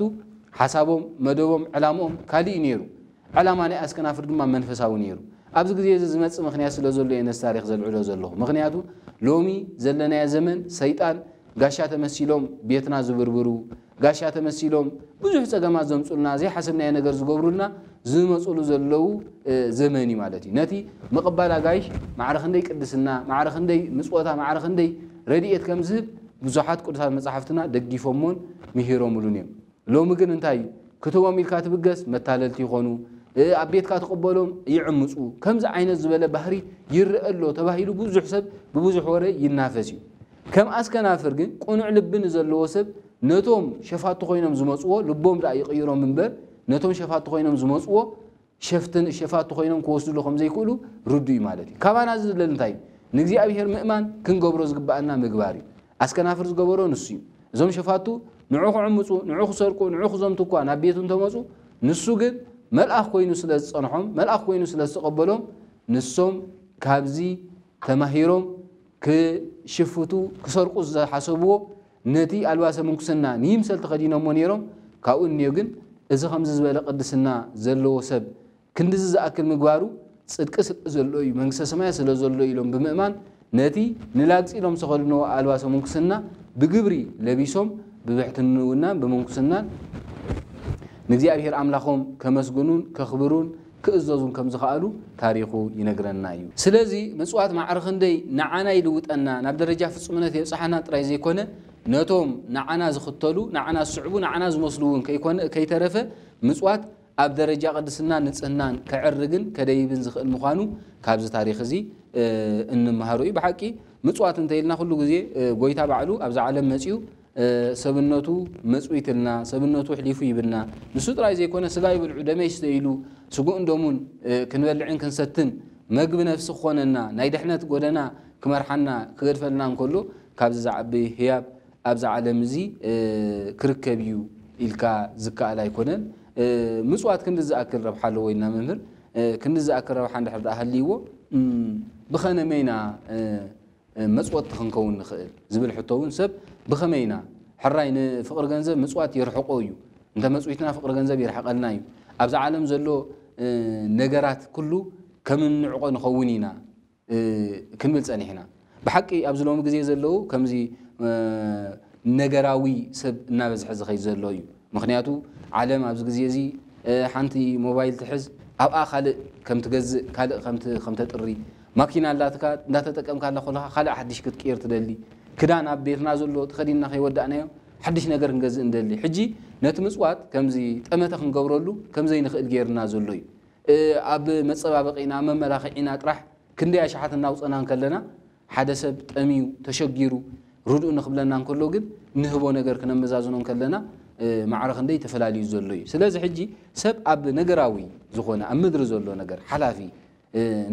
Speaker 4: ሓሳቦም መደቦም ዕላምኦም ካልእ ነይሩ ዕላማ ናይ ኣስከናፍር ድማ መንፈሳዊ ነይሩ ኣብዚ ግዜ ዝመጽ ምኽንያት ስለ ዘሎ የነስ ታሪኽ ዘልዕሎ ዘለኹ ምኽንያቱ ሎሚ ዘለናያ ዘመን ሰይጣን ጋሻ ተመሲሎም ቤትና ዝብርብሩ ጋሻ ተመሲሎም ብዙሕ ፀገማት ዘምፁልና ዘይሓሰብናዮ ነገር ዝገብሩልና ዝመፅሉ ዘለው ዘመን እዩ ማለት እዩ ነቲ ምቕባል ኣጋይሽ ማዕረ ክንደይ ቅድስና ማዕረ ክንደይ ምፅወታ ማዕረ ክንደይ ረድኤት ከም ዝህብ ብዙሓት ቅዱሳት መጻሕፍትና ደጊፎሞን ምሂሮምሉን እዮም ሎሚ ግን እንታይ ክትቦም ኢልካ ትብገስ መታለልቲ ይኾኑ ኣብ ቤትካ ተቐበሎም ይዕምፁ ከምዚ ዓይነት ዝበለ ባህሪ ይርአ ኣሎ ተባሂሉ ብዙሕ ሰብ ብብዙሕ ወረ ይናፈስ እዩ ከም ኣስከናፍር ግን ቁኑዕ ልብን ዘለዎ ሰብ ነቶም ሸፋቱ ኮይኖም ዝመፅዎ ልቦም ዳ ይቕይሮም እምበር ነቶም ሸፋቱ ኮይኖም ዝመፅዎ ሸፋቱ ኮይኖም ክወስድሉ ከም ዘይክእሉ ርዱ እዩ ማለት እዩ ካባና ዝደል እንታይ ንእግዚአብሔር ምእማን ክንገብሮ ዝግባአና ምግባር እዩ ኣስከናፍር ዝገበሮ ንሱ እዩ እዞም ሸፋቱ ንዑ ክዕምፁ ንዑ ክሰርቁ ንዑ ክዘምቱ እኳ ናብ ቤቱ እንተመፁ ንሱ ግን መልኣኽ ኮይኑ ስለ ዝፀንሖም መልኣኽ ኮይኑ ስለ ዝተቐበሎም ንሶም ካብዚ ተማሂሮም ክሽፍቱ ክሰርቁ ዝሓሰብዎ ነቲ ኣልባሰ ምንኩስና ንይምሰል ተኸዲኖሞ ነይሮም ካብኡ እኒኦ ግን እዚ ከምዚ ዝበለ ቅድስና ዘለዎ ሰብ ክንዲዚ ዝኣክል ምግባሩ ጽድቂ ዘሎ እዩ መንግስተ ሰማይ ስለ ዘሎ ኢሎም ብምእማን ነቲ ንላግፂ ኢሎም ዝተኸድንዎ ኣልባሰ ምንኩስና ብግብሪ ለቢሶም ብብሕትንውና ብምንኩስናን ንእግዚአብሔር ኣምላኾም ከመስግኑን ከኽብሩን ክእዘዙን ከም ዝኽኣሉ ታሪኹ ይነግረና እዩ ስለዚ ምጽዋት ማዕረ ክንደይ ንዓና ይልውጠና ናብ ደረጃ ፍጹምነት የብፅሓና ጥራይ ዘይኮነ ነቶም ንዓና ዝኽተሉ ንዓና ዝስዕቡ ንዓና ዝመስሉውን ከይተረፈ ምጽዋት ኣብ ደረጃ ቅድስና ንጽህናን ከዕርግን ከደይብን ዝኽእል ምዃኑ ካብዚ ታሪኽ እዚ እንመሃሩ እዩ ብሓቂ ምጽዋት እንተይልና ኩሉ ግዜ ጎይታ ባዕሉ ኣብዛ ዓለም መጺኡ ሰብነቱ መጽዊትልና ሰብነቱ ሕሊፉ ይብልና ንሱ ጥራይ ዘይኮነ ስጋ ይብልዑ ደመይ ይስተይሉ ስጉእ እንደሙን ክንበልዕን ክንሰትን መግቢ ነፍሲ ክኾነና ናይ ድሕነት ጎደና ክመርሓና ክገድፈልና እንከሎ ካብዚ ዝዓቢ ህያብ ኣብዛ ዓለም እዚ ክርከብ እዩ ኢልካ ዝከኣል ኣይኮነን ምጽዋት ክንዲ ዝኣክል ረብሓ ኣለዎ ኢልና መምህር ክንዲ ዝኣክል ረብሓ እንድሕር ዳኣ ሃልይዎ ብኸመይና መጽወት ክንከውን ንኽእል ዝብል ሕቶ እውን ሰብ ብኸመይና ሕራይ ንፍቅሪ ገንዘብ ምጽዋት ይርሕቆ እዩ እንተ መጽዊትና ፍቅሪ ገንዘብ ይርሕቀልና እዩ ኣብዛ ዓለም ዘሎ ነገራት ኩሉ ከም ንዕቆ ንኸውን ኢና ክንብል ፀኒሕና ብሓቂ ኣብዚ ሎሚ ግዜ ዘለው ከምዚ ነገራዊ ሰብ እናበዝሐ ዝኸይድ ዘሎ እዩ ምክንያቱ ዓለም ኣብዚ ግዜ እዚ ሓንቲ ሞባይል ትሕዝ ኣብኣ ካልእ ከም ትገዝእ ካልእ ከም ተጥሪ ማኪና ላትካ እንዳተጠቀምካ ኣለኻ ካልእ ሓድሽ ክትቅየር ትደሊ ክዳን ኣብ ቤትና ዘሎ ተኸዲንና ከይወዳእናዮ ሓድሽ ነገር ክንገዝእ እንደሊ ሕጂ ነቲ ምጽዋት ከምዚ ጠመተ ክንገብረሉ ከምዘይ ንኽእል ጌርና ዘሎ እዩ ኣብ መፀባበቂና መመላኽዒና ጥራሕ ክንደይ ኣሽሓት እናውፀና ከለና ሓደ ሰብ ጠሚዩ ተሸጊሩ ርዱእ ንኽብለና እንከሎ ግን ንህቦ ነገር ክነመዛዝኖ ከለና ማዕረ ክንደይ ተፈላለዩ ዘሎ እዩ ስለዚ ሕጂ ሰብ ኣብ ነገራዊ ዝኾነ ኣብ ምድሪ ዘሎ ነገር ሓላፊ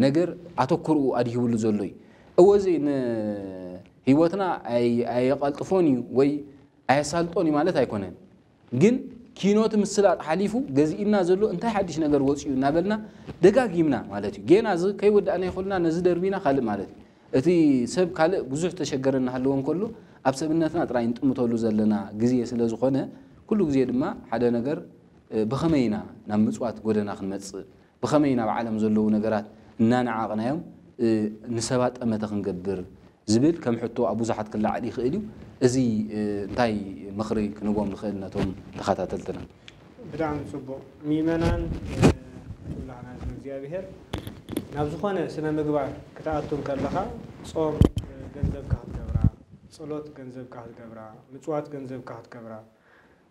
Speaker 4: ነገር ኣተኩርኡ ኣድሂብሉ ዘሎ እዩ እወዚ ህይወትና ኣየቐልጥፎን እዩ ወይ ኣየሳልጦን እዩ ማለት ኣይኮነን ግን ኪኖት ምስላጥ ሓሊፉ ገዚእና ዘሎ እንታይ ሓድሽ ነገር ወፅዩ እናበልና ደጋጊምና ማለት እዩ ጌና እዚ ከይወዳእና ይኽእልና ነዚ ደርቢና ካልእ ማለት እዩ እቲ ሰብ ካልእ ብዙሕ ተሸገረና ሃለዎ እንከሎ ኣብ ሰብነትና ጥራይ እንጥምተሉ ዘለና ግዜ ስለ ዝኾነ ኩሉ ግዜ ድማ ሓደ ነገር ብኸመይና ናብ ምጽዋት ጎደና ክንመጽእ ብኸመይና ብዓለም ዘለዉ ነገራት እናነዓቕናዮም ንሰባት ጠመተ ክንገብር ዝብል ከም ሕቶ ኣብ ብዙሓት ክላዓል ይኽእል እዩ እዚ እንታይ ምኽሪ ክንቦም ንኽእል ነቶም ተኸታተልትና
Speaker 3: ብጣዕሚ ጽቡቕ ሚመናን ኩላና እግዚኣብሔር ናብ ዝኾነ ስነ ምግባር ክትኣቱም ከለኻ ጾም ገንዘብካ ክትገብራ ጸሎት ገንዘብካ ክትገብራ ምጽዋት ገንዘብካ ክትገብራ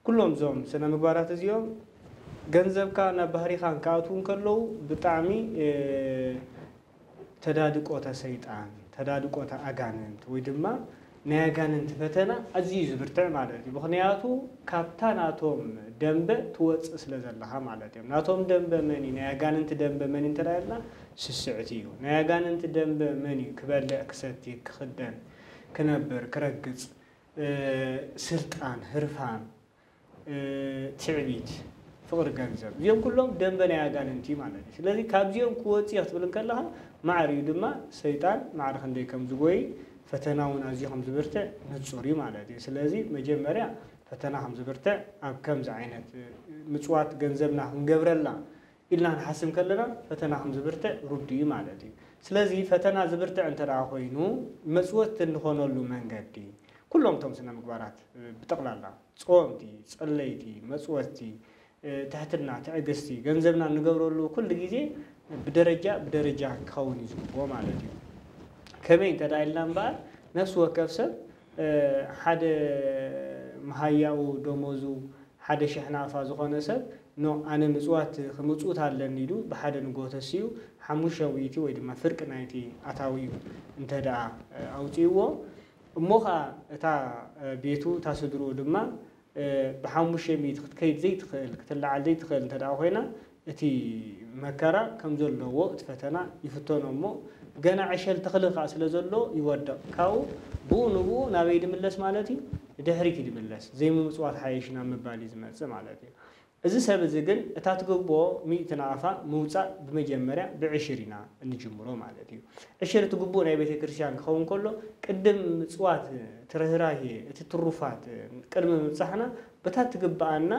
Speaker 3: ኩሎም ዞም ስነ ምግባራት እዚኦም ገንዘብካ ናብ ባህሪኻን ክኣትውን ከለዉ ብጣዕሚ ተዳድቆተ ሰይጣን ተዳድቆተ ኣጋንንት ወይ ድማ ናይ ኣጋንንት ፈተና ኣዝዩ ዝብርትዕ ማለት እዩ ምክንያቱ ካብታ ናቶም ደንበ ትወፅእ ስለ ዘለኻ ማለት እዮም ናቶም ደንበ መኒ ናይ ኣጋንንት ደንበ መኒ እንተዳልና ስስዕቲ እዩ ናይ ኣጋንንት ደንበ መኒ ክበልዕ ክሰቲ ክኽደን ክነብር ክረግፅ ስልጣን ህርፋን ትዕቢት ፍቅሪ ገንዘብ እዚኦም ኩሎም ደንበ ናይ ኣጋንንቲ ማለት እዩ ስለዚ ካብዚኦም ክወፅእ ክትብል ከለኻ ማዕረ እዩ ድማ ሰይጣን ማዕረ ክንደይ ከም ዝጎይ ፈተናውን ኣዝዩ ከም ዝብርትዕ ንጹር እዩ ማለት እዩ ስለዚ መጀመርያ ፈተና ከም ዝብርትዕ ኣብ ከምዚ ዓይነት ምጽዋት ገንዘብና ክንገብረላ ኢልና ንሓስብ ከለና ፈተና ከም ዝብርትዕ ሩድ እዩ ማለት እዩ ስለዚ ፈተና ዝብርትዕ እንተደኣ ኮይኑ መጽወት እንኾነሉ መንገዲ كلهم توم سنة مقبرات بتقلالنا صومتي صليتي مصوتي تحتنا تعقستي جنزبنا نقبروا له كل جزء بدرجة كوني زبوا مالتي كمين تدايلنا بعد نفس وكفسب حد مهياو دوموزو حد شحنا فازو خنسب نو أنا مصوت على النيلو بحد نقطسيو حموشاويتي ويدما فرق نايتي أتاويو انتدع أوتيو موخا تا بيتو تاسدرو دما بحموشة ميت كيد زيت خل كتلع زيت خل انتدع هنا اتي مكرا كم زلو وقت فتنا يفتون مو جنا عشان تخلق عسل زلو يودع كاو بو نبو نبيد ملس مالتي دهري كده ملس زي مصوات حيشنا مبالي زمات مالتي إذا سبب زجن تاتقبوا ميتنا عفا موسى بمجمرة بعشرين النجمرو مالتي عشرة تقبوا نبي كريستيان خون كله قدم مصوات ترهراهي تطرفات كلمة صحنا بتاتقبعنا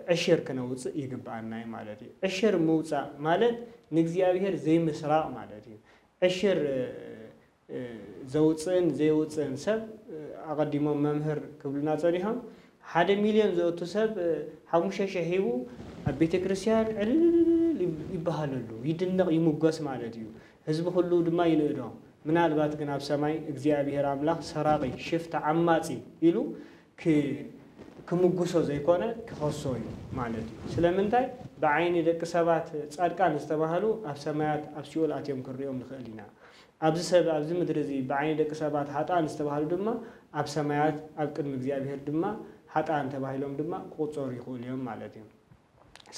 Speaker 3: عشر كنوص يقبعنا مالتي عشر موسى مالت نجزيابير زي مسراء مالتي عشر زوجين سب أقدموا ممهر قبلنا صريحا 1 مليون زوجة سب حمشة شهيبو بيت كريستيان يبهللو يدنق يمقاس مالتيو حزب كله دما ينقدو ምናልባት ግን ኣብ ሰማይ እግዚአብሔር አምላክ ሰራቂ ሽፍታ አማጺ ይሉ ከሙጉሶ ዘይኮነ ከሆሶይ ማለት ስለምንታይ በአይን ደቅ ሰባት ጻድቃን ዝተባሃሉ ኣብ ሰማያት ኣብ ሲኦል አትዮም ክሪኦም ንኽእሊና ኣብዚ ሰብ ኣብዚ ምድር እዚ በአይን ደቅ ሰባት ኃጣን ዝተባሃሉ ድማ ኣብ ሰማያት ኣብ ቅድሚ እግዚአብሔር ድማ ኃጣን ተባሂሎም ድማ ቁጾር ይኹልዮም ማለት እዩ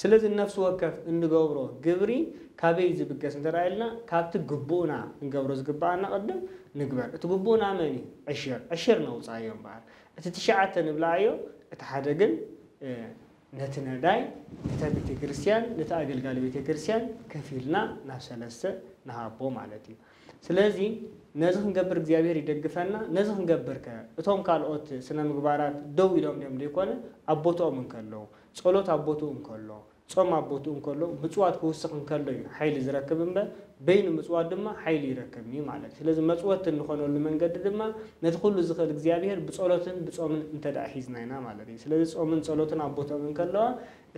Speaker 3: ስለዚህ ነፍስ ወከፍ እንገብሮ ግብሪ ካበይ ዝብገስ እንተራይልና ካብቲ ግቡና እንገብሮ ዝግባአና ቀደም ንግበር እቲ ግቡና መኒ ዕሽር ነው ጻዮም ባር እቲ ትሽዓተ ንብላዮ እቲ ሓደ ግን ነትነዳይ ነታ ቤተ ክርስቲያን ነታ አገልጋሊ ቤተ ክርስቲያን ከፊልና ናብ ሰለስተ ናሃቦ ማለት እዩ ስለዚህ ነዚህ እንገብር እግዚአብሔር ይደግፈና ነዚህ እንገብርከ እቶም ካልኦት ስነ ምግባራት ደው ይሎም ደም ደይኮነ አቦቶም እንከለው ጸሎት አቦቱ እንከሎ ጾም አቦቱ እንከሎ ምጽዋት ከውስኽ እንከሎ ኃይል ዝረከብንበ በይን ምጽዋት ድማ ኃይል ይረከብኒ ማለት ስለዚህ መጽዋት እንሆነሉ መንገድ ድማ ነቲ ሁሉ ዝኽል እግዚአብሔር በጸሎትን በጾምን እንተዳ ሒዝናይና ማለት ስለዚህ ጾምን ጸሎትን አቦቶም እንከሎ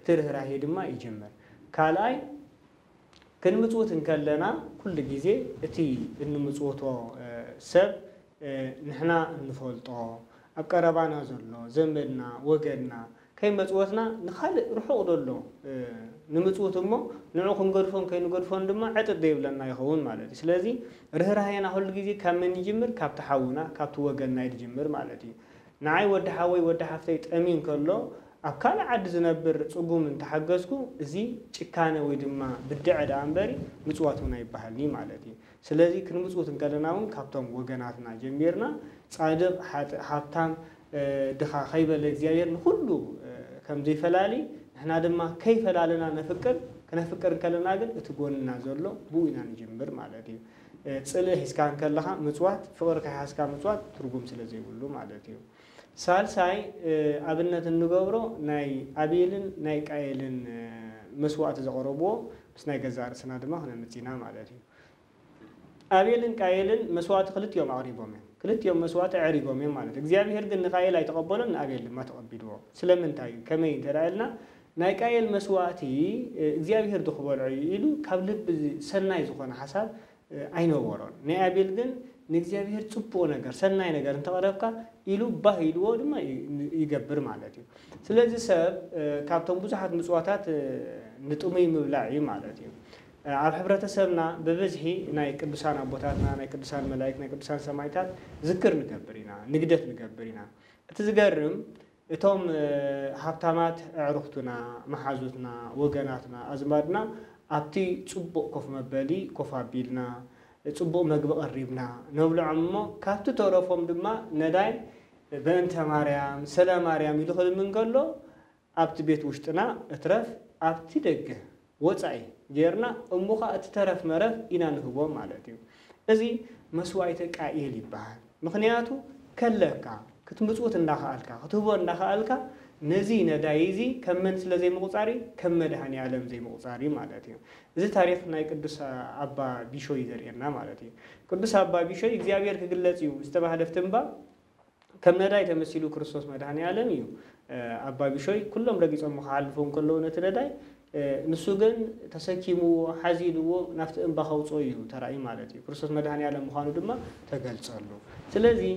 Speaker 3: እትርህራሄ ድማ ይጀምር ካልአይ كنمصوت እንከለና كل ጊዜ እቲ እንምጽወቶ ሰብ ንሕና እንፈልጦ ኣብ ቀረባና ዘሎ ዘመድና ወገድና ከይመጽወትና ንኻል ርሑቕ ደሎ ንምጽወትሞ ንዑ ክንገድፎን ከይንገድፎን ድማ ዕጥጥ deyብለና ይኸውን ማለት እዩ ስለዚ ርህራሄና ሁሉ ጊዜ ከመን ይጅምር ካብ ተሓውና ካብ ተወገድና ይጅምር ማለት እዩ ንዓይ ወዲ ሓወይ ወዲ ሓፍተይ ጠሚን ከሎ ኣብ ካለ ዓዲ ዝነብር ጽጉም እንተሐገዝኩ እዚ ጭካነ ወይ ድማ ብድዕዳ አንበሪ ምጽዋቱና ይባሃልኒ ማለት እዩ ስለዚህ ክንምጽውት እንከለናውን ካብቶም ወገናትና ጀሚርና ጻድቅ ሀብታም ድኻ ኸይበለ እግዚአብሔር ሁሉ ከም ዘይፈላሊ ንሕና ድማ ከይፈላለና ነፍቅር ከነፍቅር ከለና ግን እትጎንና ዘሎ ቡኢና ንጅምር ማለት እዩ ጽልህ ሂስካን ከለኻ ምጽዋት ፍቅር ከሓስካ ምጽዋት ትርጉም ስለዘይብሉ ማለት እዩ ሳልሳይ አብነት እንገብሮ ናይ አቤልን ናይ ቃየልን መስዋዕት ዘቀረብዎ ስናይ ገዛርስና ድማ ሆነ ምጽና ማለት እዩ አቤልን ቃየልን መስዋዕት ክልትዮም አቅሪቦም ክልትዮም መስዋዕት አቅሪቦም ማለት እግዚአብሔር ግን ቃየል አይተቀበሉን አቤል ድማ ተቀቢልዎ ስለምንታይ ከመይ ተራይልና ናይ ቃየል መስዋዕቲ እግዚአብሔር ድኽበልዑ ኢሉ ካብ ልብ ሰናይ ዝኾነ ሐሳብ አይነወሮን ናይ አቤል ግን ንእግዚአብሔር ጽቦ ነገር ሰናይ ነገር እንተቀረብካ ኢሉ ባሂልዎ ድማ ይገብር ማለት እዩ ስለዚህ ሰብ ካብቶም ብዙሓት ምጽዋታት ንጥሙይ ምብላዕ ማለት እዩ ኣብ ሕብረተሰብና በበዝሒ ናይ ቅዱሳን አቦታትና ናይ ቅዱሳን መላእክት ናይ ቅዱሳን ሰማዕታት ዝክር ንገብር ኢና ንግደት ንገብር ኢና እቲ ዝገርም እቶም ሃብታማት ኣዕሩኽትና መሓዙትና ወገናትና አዝማድና ኣብቲ ጽቡቕ ኮፍ መበሊ ኮፍ ኣቢልና ጽቡቕ መግቢ ቀሪብና ነብልዖሞ ካብቲ ተረፎም ድማ ነዳይ በእንተ ማርያም ሰላም ማርያም ኢሉ ክልምንከሎ ኣብቲ ቤት ውሽጥና እትረፍ ኣብቲ ደገ ወጻኢ ጌርና እሙኻ እትተረፍ መረፍ ኢና ንህቦም ማለት እዩ እዚ መስዋዕተ ቃየል ይባሃል ምክንያቱ ከለካ ክትምጽውት እንዳኻልካ ክትህቦ እንዳኻልካ ነዚ ነዳይዚ ከመን ስለዘይ መቁጻሪ ከመድሃኒ ዓለም ዘይ መቁጻሪ ማለት እዩ እዚ ታሪክ ናይ ቅዱስ አባ ቢሾይ ዘርኤና ማለት እዩ ቅዱስ አባ ቢሾይ እግዚአብሔር ክግለጽ እዩ ዝተባህለ ፍትንባ كم نداي تمثيلو كريستوس مدهاني عالم يو أبا بشوي كلهم رجيسهم مخالفون كلهم نتنداي نسوجن تسكيمو حزيدو نفت بخوصويه ترى مالتي كريستوس مدهاني عالم مخانو دما تقلصالو سلازي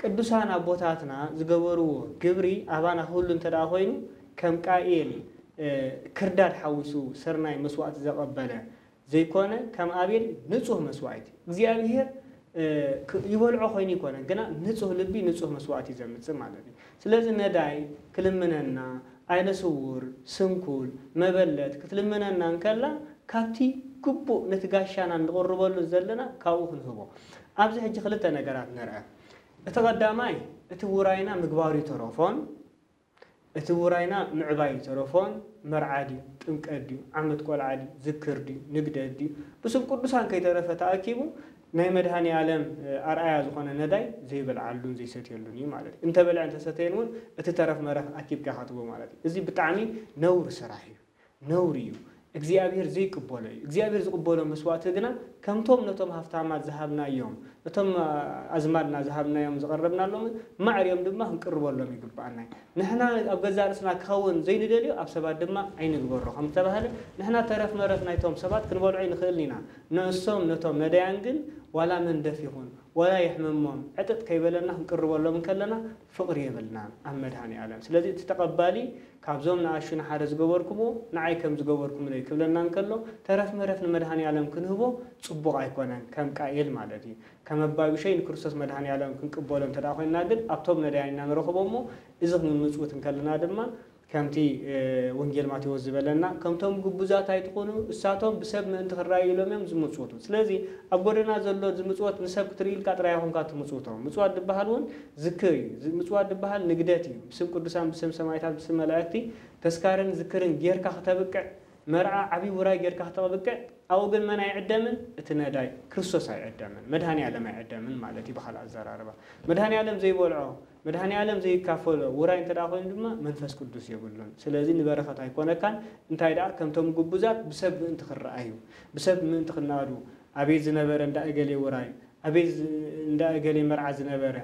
Speaker 3: ቅዱሳን አቦታትና ዝገበሩ ግብሪ አባና ሁሉን ተዳሆይኑ ከም ቃኤል ክርዳድ ሐዊሱ ሰርናይ መስዋዕት ዘቀበለ ዘይኮነ ከም አቤል ንጹህ መስዋዕት እግዚአብሔር ይወልዑ ሆይኒ ኮነ ግና ንጹህ ልቢ ንጹህ መስዋዕት ይዘምጽ ማለት ነው ስለዚህ ነዳይ ክልምነና አይነ ስውር ስንኩል መበለት ክትልምነና እንከላ ካብቲ ግቡ ነትጋሻና እንቆርበሉ ዘለና ካው ክንህቦ ኣብዚ ሕጂ ክልተ ነገራት ነርአ እተቀዳማይ እትውራይና ምግባሩ ተሮፎን እትውራይና ምዕባይ ተሮፎን መርዓዲ ጥምቀዲ ዓመት ቆልዓዲ ዝክርዲ ንግደዲ ብስም ቅዱሳን ከይተረፈ ተአኪቡ ናይ መድሃኒ ዓለም አርአያ ዝኾነ ነዳይ ዘይበልዓሉን ዘይሰትየሉን ማለት እንተ በልዕ እንተ ሰተየን እቲ ተረፍ መረፍ አኪብካ ካትቦ ማለት እዚ ብጣዕሚ ነውር ስራሕ እዩ ነውር እዩ እግዚአብሔር ዘይቅበሎ እግዚአብሔር ዝቅበሎ መስዋዕት ግና ከምቶም ነቶም ሃፍታማት ዝሃብናዮም ነቶም አዝማድና ዝሃብናዮም ዝቀረብናሎም ማዕርዮም ድማ ክንቅርበሎም ይግባአና ንሕና ኣብ ገዛርስና ክኸውን ዘይንደልዩ ኣብ ሰባት ድማ ኣይንግበሮ ከም ተባህለ ንሕና ተረፍ መረፍ ናይቶም ሰባት ክንበልዑ ንኽእልኒና ንእሶም ነቶም ነዳያን ግን ዋላ መንደፍ ይኹን ወላ ይሕመሞም ዕጥጥ ከይበለና ክንቅርበሎም ከለና ፍቅሪ የብልና ኣብ መድሃኒ ዓለም ስለዚህ ተቀባሊ ካብዞም ንኣሹና ሓደ ዝገበርኩሞ ንዓይ ከም ዝገበርኩም ለይ ክብለና እንከሎ ተረፍ መረፍ ንመድሃኒ ዓለም ክንህቦ ጽቡቕ ኣይኮነን ከም ቃኤል ማለት እዩ ከም ኣባብሸይ ንክርስቶስ መድሃኒ ዓለም ክንቅበሎም ተዳኾይና ግን ኣብቶም ነዳያና ንረኽቦሞ እዚ ክንምጽውት እንከለና ድማ ከምቲ ወንጌል ማቴዎስ ዝበለና ከምቶም ግቡዛት ኣይትኾኑ እሳቶም ብሰብ ምእንቲ ክራእዩሎም እዮም ዝምጽውቱ ስለዚ ኣብ ጎደና ዘሎ ዝምጽወት ንሰብ ክትርኢልካ ጥራይ ኾንካ ትምጽውቶም ምጽዋት ድበሃል እውን ዝክር እዩ ምጽዋት ድበሃል ንግደት እዩ ብስም ቅዱሳን ብስም ሰማዕታት ብስም መላእክቲ ተስካርን ዝክርን ጌርካ ከተብቅዕ መርዓ ዓብይ ውራይ ጌርካ ከተብቅዕ ኣው ግን መን ኣይዕደምን እቲ ነዳይ ክርስቶስ ኣይዕደምን መድሃኒ ዓለም ኣይዕደምን ማለት ይበሃል ኣዘራርባ መድሃኒ ዓለም ዘይበልዖ መድሃኒ ዓለም ዘይካፈሎ ውራይ እንተዳ ኮይኑ ድማ መንፈስ ቅዱስ የብሉን ስለዚ ንበረኸት ኣይኮነካን እንታይ ደኣ ከምቶም ግቡዛት ብሰብ ምእንቲ ክረአዩ ብሰብ ምእንቲ ክናዱ ኣቤት ዝነበረ እንዳ እገሌ ውራይ ኣቤት እንዳ እገሌ መርዓ ዝነበረ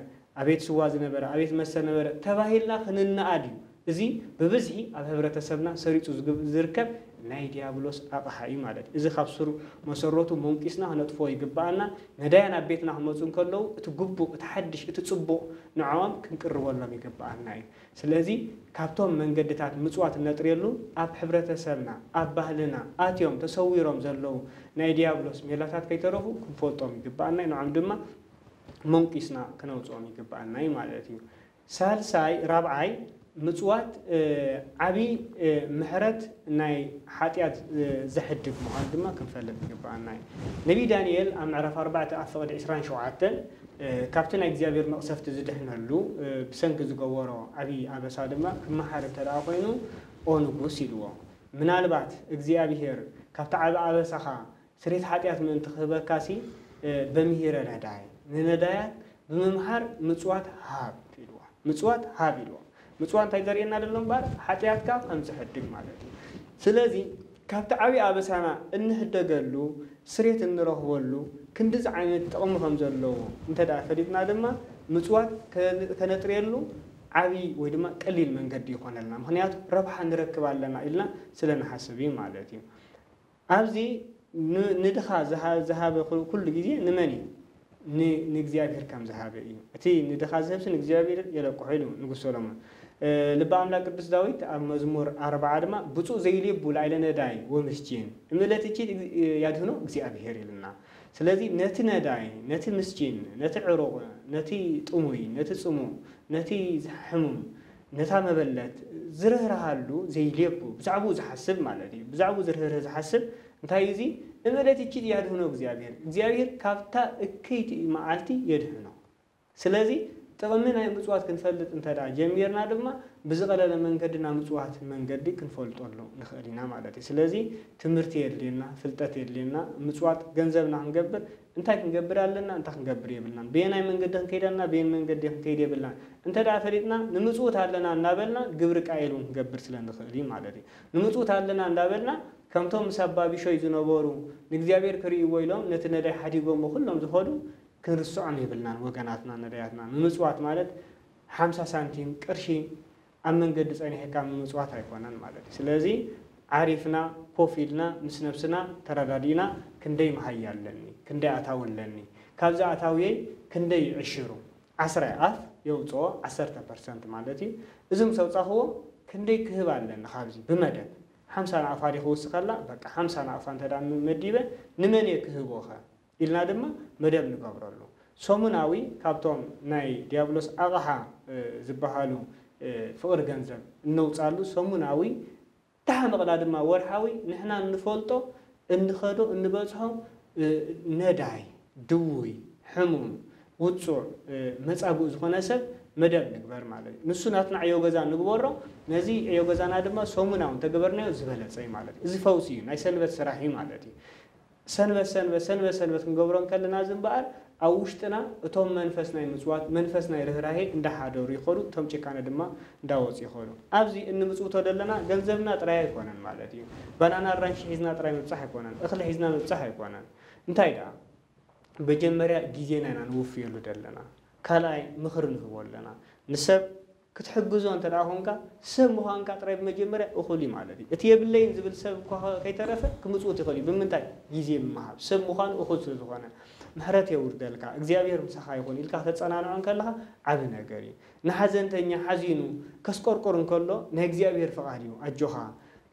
Speaker 3: ኣቤት ስዋ ዝነበረ ኣቤት መሰ ነበረ ተባሂልና ክንነኣድ እዩ እዚ በብዝሒ ኣብ ሕብረተሰብና ሰሪጹ ዝርከብ ናይ ዲያብሎስ ኣቕሓ ማለት እዚ ካብ ስሩ መሰረቱ መንቂስና ነጥፎ ይግባአና ነዳያን ኣብ ቤትና ክመጹ እንከለው እቲ ግቡእ እቲ ሓድሽ እቲ ጽቡቕ ንዓዎም ክንቅርበሎም ይግባአና እዩ ስለዚ ካብቶም መንገድታት ምጽዋት ነጥርየሉ ኣብ ሕብረተሰብና ኣብ ባህልና ኣትዮም ተሰዊሮም ዘለው ናይ ዲያብሎስ ሜላታት ከይተረፉ ክንፈልጦም ይግባአና ንዓም ድማ መንቂስና ክነውጽኦም ይግባአና ማለት እዩ ሳልሳይ ራብዓይ ምጽዋት ዓቢ ምሕረት ናይ ሓጢያት ዘሕድግ ምዃኑ ድማ ክንፈልጥ ይግባአና ነቢ ዳንኤል ኣብ ምዕራፍ 4 ኣብ ፍቕዲ 27 ካብቲ ናይ እግዚኣብሔር መቕሰፍቲ ዝድሕነሉ ብሰንኪ ዝገበሮ ዓቢ ኣበሳ ድማ ክመሓር ተደኣ ኮይኑ ኦ ንጉስ ኢልዎ ምናልባት እግዚኣብሔር ካብቲ ዓቢ ኣበሳኻ ስሬት ሓጢያት ምእንቲ ክህበካሲ በምሂረ ነዳይ ንነዳያት ብምምሓር ምጽዋት ሃብ ኢልዎ ምጽዋት ሃብ ኢልዎ ምጽዋት እንታይ ዘርእየና ደሎም ባር ሓጢያትካ ከም ዝሕድግ ማለት እዩ ስለዚ ካብቲ ዓቢ ኣበሳና እንሕደገሉ ስሬት እንረኽበሉ ክንዲዝ ዓይነት ጥቕሚ ከም ዘለዎ እንተዳ ፈሊጥና ድማ ምጽዋት ከነጥርየሉ ዓቢ ወይ ድማ ቀሊል መንገዲ ይኾነልና ምክንያቱ ረብሓ ንረክብ ኣለና ኢልና ስለንሓስብ እዩ ማለት እዩ ኣብዚ ንድኻ ዝሃበ ኩሉ ግዜ ንመን እዩ ንእግዚአብሔር ከም ዝሃበ እዩ እቲ ንድኻ ዝህብስ ንእግዚአብሔር የለቅሖ ኢሉ ንጉስ ሰሎሞን ልበ አምላክ ቅዱስ ዳዊት ኣብ መዝሙር 40 ድማ ብፁዕ ዘይልቡ ላዕለ ነዳይ ወምስኪን እምለት እቺ ያድህኖ እግዚአብሔር ይልና ስለዚህ ነቲ ነዳይ ነቲ ምስኪን ነቲ ዕሩቕ ነቲ ጥሙይ ነቲ ጽሙእ ነቲ ሕሙም ነታ መበለት ዝርህራሃሉ ዘይልቡ ብዛዕቡ ዝሓስብ ማለት እዩ ብዛዕቡ ዝርህርህ ዝሓስብ እንታይ እዚ እምለት እቺ ያድህኖ እግዚአብሔር ካብታ እከይቲ መዓልቲ የድህኖ ስለዚህ ጥቕሚ ናይ ምጽዋት ክንፈልጥ እንተዳ ጀሚርና ድማ ብዝቐለለ መንገድና ምጽዋት መንገዲ ክንፈልጠሉ ንኽእል ኢና ማለት እዩ ስለዚ ትምህርቲ የድልየና ፍልጠት የድልየና ምጽዋት ገንዘብና ክንገብር እንታይ ክንገብር ኣለና እንታይ ክንገብር የብልና በየናይ መንገዲ ክንከይደና በየን መንገዲ ክንከይድ የብልና እንተዳ ፈሊጥና ንምጽዋት ኣለና እናበልና ግብሪ ቃየል ክንገብር ስለንኽእል እዩ ማለት እዩ ንምጽዋት ኣለና እናበልና ከምቶም ሰባቢሾይ ዝነበሩ ንእግዚአብሔር ክርእይዎ ኢሎም ነቲ ነዳይ ሓዲጎም ኩሎም ዝኸዱ ክንርስዖም የብልናን ወገናትና ነዳያትና ንምጽዋት ማለት 50 سنتيم قرشي أمن قد صنيح كام مصوات هيكونن مالتي سلازي عارفنا بوفيلنا مس نفسنا تردادينا كندي محيال لني كندي أتاول لني كابزا أتاوي كندي 10 يوصو 10% مالتي إذا سوصا هو كندي كهبال لنا خابزي بمدد 50 عفاري هو سقلا بقى 50 عفان تدام مديبه نمن يكهبوها إلنا دم مدب نقبرلو سومناوي كابتون ناي ديابلوس أغاها زبحالو فقر جنزب نوصالو سومناوي تهم قلاد ما ورحاوي نحنا نفولتو نخدو نبزهم نداي دوي حموم وتصور مصابو زخونه سب مدب نقبر مالك نسوناتنا عيو غزا نقبرو نزي عيو غزانا دما سومناون تغبرنا زبلصي مالك ازي فوسي ناي سنبت سراحي مالتي سنبت نقبرون كلنا زنبال أوشتنا أتوم منفسنا المزوات منفسنا يرهراهي عند حدا وريخورو تم شكانا دما داوز يخورو أبزي إن مزوت هذا جنزبنا تراي كونن مالتي بنانا رانش حزنا تراي متصح كونن أخلي حزنا متصح كونن انتايدا بجمرة جيزينا نوفي له دلنا كلاي مخرن هو لنا نسب كتحجزون تراهونكا سب مهانكا تراي بمجمرة أخلي مالتي اتيه بالله ينزل سب كي تعرفه كمزوت يخلي بمنتاي جيزي مهاب سب مهان أخذ سلطانه محرت يورد لك እግዚአብሔር مسخ يكون إلك تتصنعنا عنك الله عبنا جري نحزن تني حزينو كسكركرن كله نه እግዚአብሔር فقاديو أجوها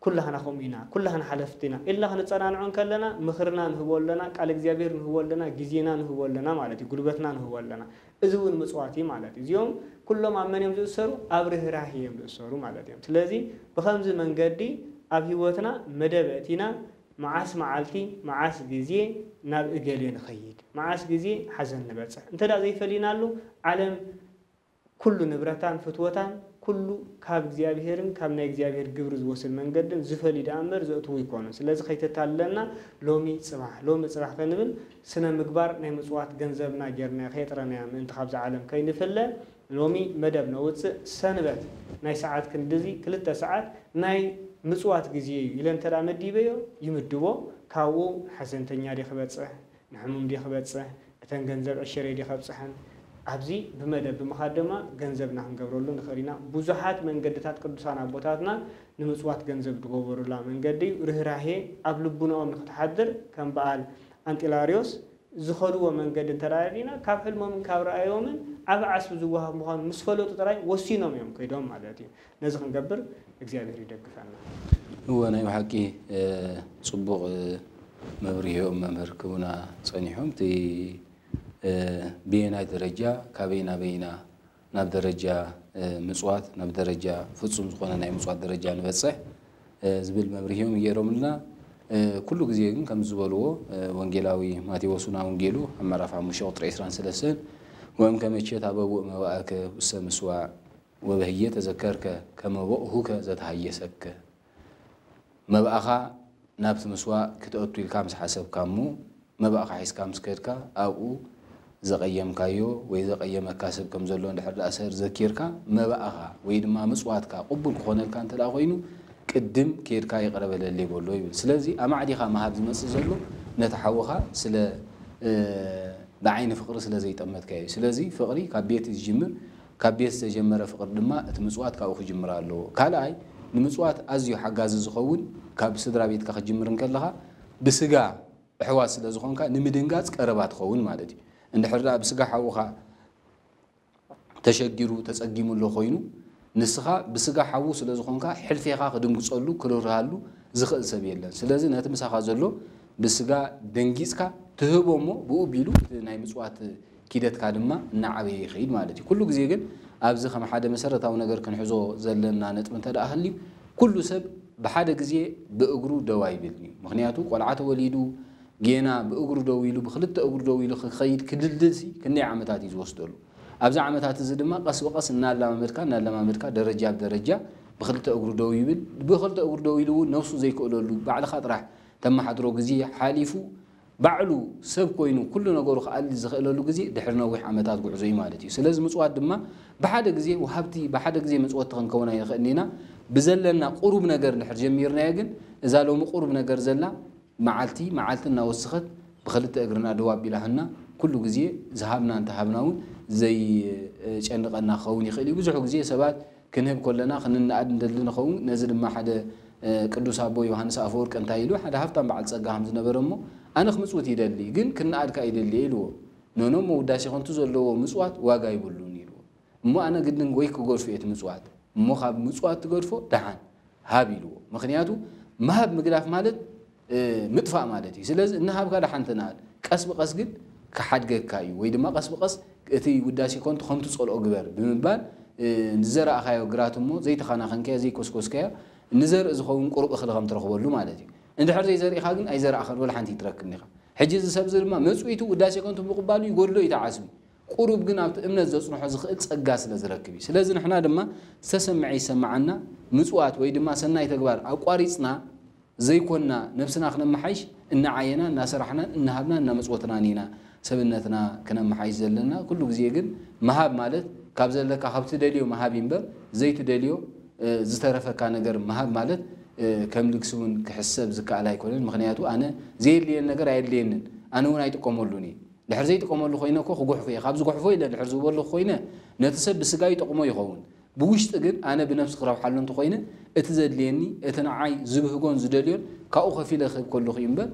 Speaker 3: كلها نخمينا كلها نحلفتنا إلا هنتصنعنا عنك لنا مخرنا هو لنا قال እግዚአብሔር هو لنا جزينا هو لنا مالتي قلبتنا هو لنا إذون مصواتي مالتي اليوم كلهم عمن يمسروا أبره راح يمسروا مالتي ስለዚህ بخمس من قدي أبي وتنا مدبتنا معاس معالتي معاس جزية ناب إجالين خيد معاس جزية حزن نبتصح أنت لا زي فلينا له علم كل نبرتان فتوتان كل كاب زيابيرن كاب نيك زيابير جبرز وصل من قدم زفلي دامر زقتو يكونن سلازي خيت تعللنا لومي صباح كنبل سنة مقبار ناي مصوات جنزبنا جرنا خيطرنا من انتخاب عالم كاين نفله لومي مدب نوص سنبت ناي ساعات كندزي كلتا ساعات ناي مصوات جزيه يلن ترى مديبيو يمدبو كاو حسنتنيا دي خبصه نحمم دي خبصه اتن ገንዘብ 10 دي خبصحن ابزي بمدب بمخادمه ገንዘብنا هنغبرلو نخرينا بوزحات መንገድታት ቅዱሳን አቦታትና ንምጽዋት ገንዘብ ድጎበሩላ መንገዲ ርህራሄ አብልቡናው ንክተሐድር ከም በዓል አንጢላሪዮስ ዝኸዱዎ መንገድ ተራሪና ካብ ሕልሞም ካብ ረአዮም ኣብ ዓስብ ዝወሃብ ምዃኑ ምስ ፈለጡ ጥራይ ወሲኖም እዮም ከይዶም ማለት እዩ ነዚ ክንገብር እግዚአብሔር ይደግፈና
Speaker 4: هو ናይ ሓቂ ጽቡቕ መብርሂኦም መምህር ክቡና ጸኒሖም ቲ بينا درجة كابينا بينا ناب درجة مصوات ناب درجة فتصوم زخونا ناي مصوات درجة نبصح زبل مبرهيوم ييروم لنا كل غزيين كم زبلو وانجيلاوي ماتيوسنا وانجيلو اما رفع مشوط رئيسران سلسل وام كما تشيت ابو مواك وسمسوا وبهيه تذكرك كما وهوك ذات حيسك مباخا نابت مسوا كتوتو الكامس حسب كامو مباخا حيس كامس كدكا او زقيم كايو ويزقيم كاسب كم زلون دحر اسر ذكيركا مباخا ويدما مصواتكا قبول كونلكا انت لا خوينو قدم كيركا يقربل لي بولو يبل سلازي امعديخا ما هاب زمص زلو نتحوخا سلا بعين فقر سلازي طمتكاي سلازي فقري كبيت يجمر كبيت تجمر فقر دما تمصواتكا او خجمرالو كالاي نمصوات ازيو حغاز زخون كاب سدرا بيتكا خجمرن كلها بسغا حواس سلازخونكا نمدنغاص قربات خون مالتي عند حردا بسغا حوخا تشجرو تصقيمو لو خوينو نسخا بسغا حوو سلازخونكا حلفيخا خدمصلو كلورالو زخل سب يلن سلازي نت مسخا زلو بسغا دنگيسكا تهبومو بو بيلو ناي مصوات كيدتكا دما نعبي يخيد مالتي كل غزي ግን ابز خم حدا مسرتاو ነገር كنحزو زلنا نطم تداخلي كل سب بحدا غزي باغرو دواي بيلني مخنياتو قلعته وليدو جينا بأجر دويلو بخلت أجر دويلو خيد كدلدسي كني عمتات يزوستلو أبز عمتات زدما قص وقص نال لما أمريكا درجة بدرجة بخلت أجر دويل بخلت أجر دويلو نفسه زي كقولوا بعد خاطر راح تم حضروا جزية حالفو بعلو سب كوينو كل نجار خال زخلوا جزية دحرنا وح عمتات قعزي مالتي سلازم مصوات دما بحد جزية وحبتي بحد جزية مصوات تغنكونا يخنينا بزلنا قرب نجار نحر جميرنا يجن إذا لو مقرب نجار زلنا معالتنا وسخت بخلت أجرنا دواب بلهنا كل جزية ذهبنا انتهبناون زي ጨንቀና ኸውን ይኽእል ብዙሕ ግዜ ሰባት ክንህብ ከለና ክንናኣድ እንደልና ኸውን ነዚ ድማ ሓደ ቅዱስ አቦ ዮሐንስ አፈወርቅ እንታይ ኢሉ ሓደ ሃፍታም በዓል ጸጋ ከም ዝነበረሞ ኣነ ክምጽውት ይደሊ ግን ክንናኣድካ ይደሊ ኢልዎ ኖኖ መውዳሴ ኮንቱ ዘለዎ ምጽዋት ዋጋ ይብሉን ኢልዎ እሞ ኣነ ግድን ወይ ክጎርፍ የት ምጽዋት እሞ ካብ ምጽዋት ትገርፎ ደሓን ሃብ ኢልዎ ምክንያቱ መሃብ ምግላፍ ማለት ምጥፋእ ማለት እዩ ስለዚ እንሃብካ ደሓን ተናኣድ ቀስ ብቀስ ግን كحدك كايو ويد ما قص بقص تي وداسي كنت خمت صل أكبر بمبال نزرع خيا وقراتمو زي تخانا خنكيا زي كوسكوس كيا نزر إذا خوون قرب أخذ غم ترخبوا له مالتي عند حر زي زرع خاجن أي زرع آخر ولا حنتي تركني حجز سبزر ما مسويته وداسي كنت بقبالو يقول له يتعاسم قرب جناب من الزوج نروح زخ أجاس لزرع كبير لازم إحنا دما سسمعي سمعنا مسوات ويد ما سناي تكبر أو قارصنا زي كنا نفسنا خنا محيش إن عينا ناسرحنا إن هبنا إن مسوتنا نينا سبنتنا كنا محيز لنا كل جزء جن مهاب مالت كابز لك خبت دليو مهاب ينبر زيت دليو زترف كان جر مهاب مالت كم لكسون كحسب زك على كل المغنيات وأنا زي اللي النجار عيد لين أنا ونايت قمولوني لحرزيت قمول خينا كو خجوح فيه خبز جوح فيه لحرز والله خينا نتسب بسجاي تقوم يخون بوش تجن أنا بنفس خراب حلون تخينا اتزاد ليني اتنعي زبه جون زدليون كأو خفي لخ كله خيمبا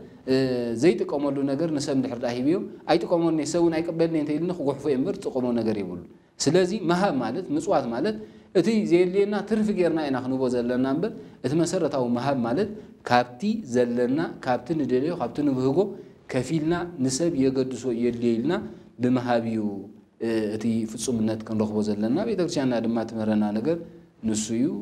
Speaker 4: زيت قمولو نجار نسم لحرد أهيبيو أي تقومون يسوون أي قبلني أنت يلنا خجوح فيه إمبر تقومون نجار يقول سلازي مهاب مالت مسوات مالت اتي زي اللي لنا ترفق يرنا إن خنوبو زلنا أمبر اتمسرت أو مهاب مالت كابتي زلنا كابتن دليو كابتن بهجو كفيلنا نسب يقدسو يليلنا بمهابيو اتي فتصوم النت كان رخبو زلنا بيتكشانا دما تمرنا نجر نسيو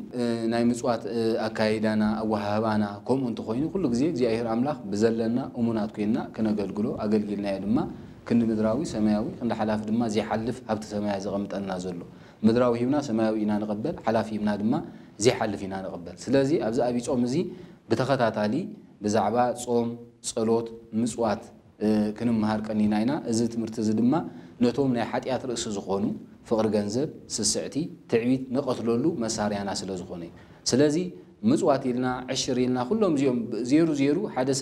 Speaker 4: ناي مسوات أكايدانا وهابانا كم أنتو خوينو كل جزء زي أهير عملاق بزلنا أمونات كينا كنا قلقلو أقلقلنا يا دما كنا مدراوي سماوي عند حلاف دما زي حلف هبت سماوي زغمت النازلو مدراوي هنا سماوي إنا نقبل حلافي هنا دما زي حلف هنا نقبل سلازي أبزا أبي صوم زي بتخطات علي بزعبا صوم صلوت مسوات كنا مهار كنيناينا إزت مرتزد دما نتوم نحات يأثر زخونو فقر جنزب سسعتي تعبيد نقتلولو مساريانا سلازخوني سلازي مسوات لنا 10 لنا كلهم زيرو زيرو حدث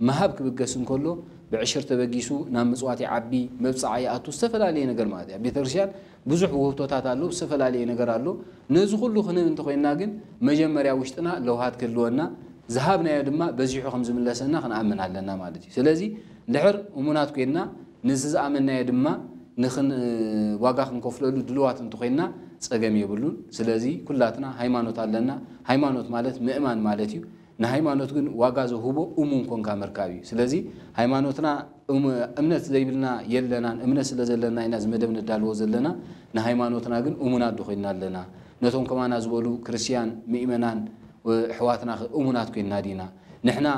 Speaker 4: مهاب كبقسم كله بعشر تبقيسو نام مسواتي عبي مبصعي أتو استفل عليه نجر مادي بيترشال بزح وهوتات على استفل عليه نجر على نزخل له خلينا نتقين ناقن مجمريا وشتنا لو هات كلونا ذهبنا يا دما بزيحو 5 من سنة خن أمن علينا مالتي سلازي لحر ومنات كينا نزز أمننا يا دما نخن واقع نكفلو دلوات نتقينا صقم يبلون سلازي كلاتنا هيمانوت علينا هيمانوت مالت مؤمن مالتيو نهيمانوت جن واجازه هو كون كامركابي سلازي هيمانوتنا أمنت زي بلنا يلنا أمنت سلازلنا إناز مدبن الدالو زلنا نهيمانوتنا جن أمونات دخلنا لنا نتوم كمان أزبولو كريستيان مؤمنان وحواتنا أمونات كنا دينا نحنا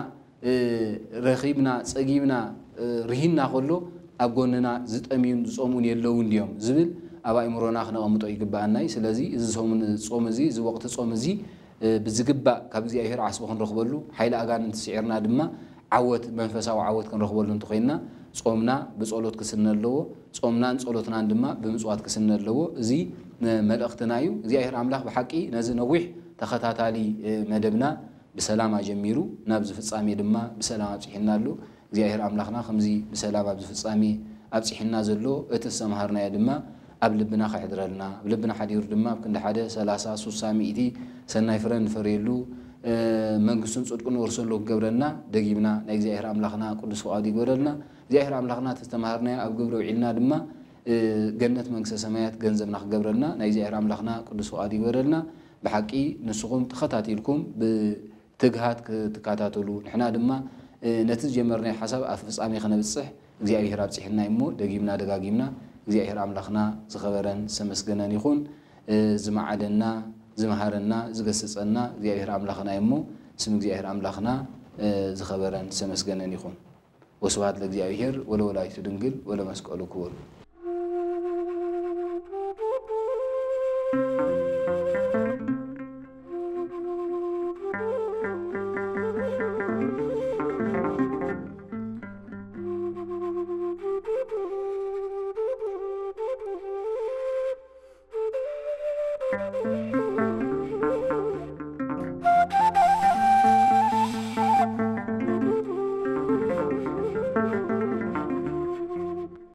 Speaker 4: رخيبنا سجيبنا رهينا كله أبغوننا زت أمين صومون يلون اليوم زبل أبا إمرونا خنا قمتوا يجبعنا سلازي إذا صوم زي إذا وقت صوم زي بزقبة كابزي أهير عصبهم رخبلو حيل أجان تسعرنا دما عوت منفسا وعوت كان رخبلو نتخينا صومنا بسألوت كسرنا اللو صومنا نسألوتنا دما بمسوات كسرنا اللو زي ملأختنايو زي أهير عملاق بحكي نزل نويح تختات علي مدبنا بسلامة جميرو نبز في الصامي دما بسلامة بسحنا له زي أهير عملاقنا خمزي بسلامة بز في الصامي أبسحنا زلو اتسمهرنا دما أبلبنا خحدرلنا أبلبنا حدير دما بكن حدا 3 سامي إتي سناي فرن فريلو منقسم صدقون ورسلو قبرنا دقيبنا نيك زي أهر أملاخنا كل سؤادي قبرنا زي أهر أملاخنا تستمهرنا أب قبرو علنا دما جنة منقسة سمايات جنزبنا قبرنا نيك زي أهر أملاخنا كل سؤادي قبرنا بحقي نسقوم تخطاتي لكم بتجهات تكاتاتلو نحنا دما نتيجة جمرنا حسب أفس عمي خنا بالصح زي أهر أبسحنا يمو دقيبنا دقاقيبنا زي أهر أملاخنا زخبرن سمسجنا يخون زمعدنا زمهرنا زقسسنا زي أهر أملاخنا يمو سمك زي أهر أملاخنا زخبرن سمسجنا يخون وسواد لك زي أهر ولا يتدنقل ولا مسكولو كور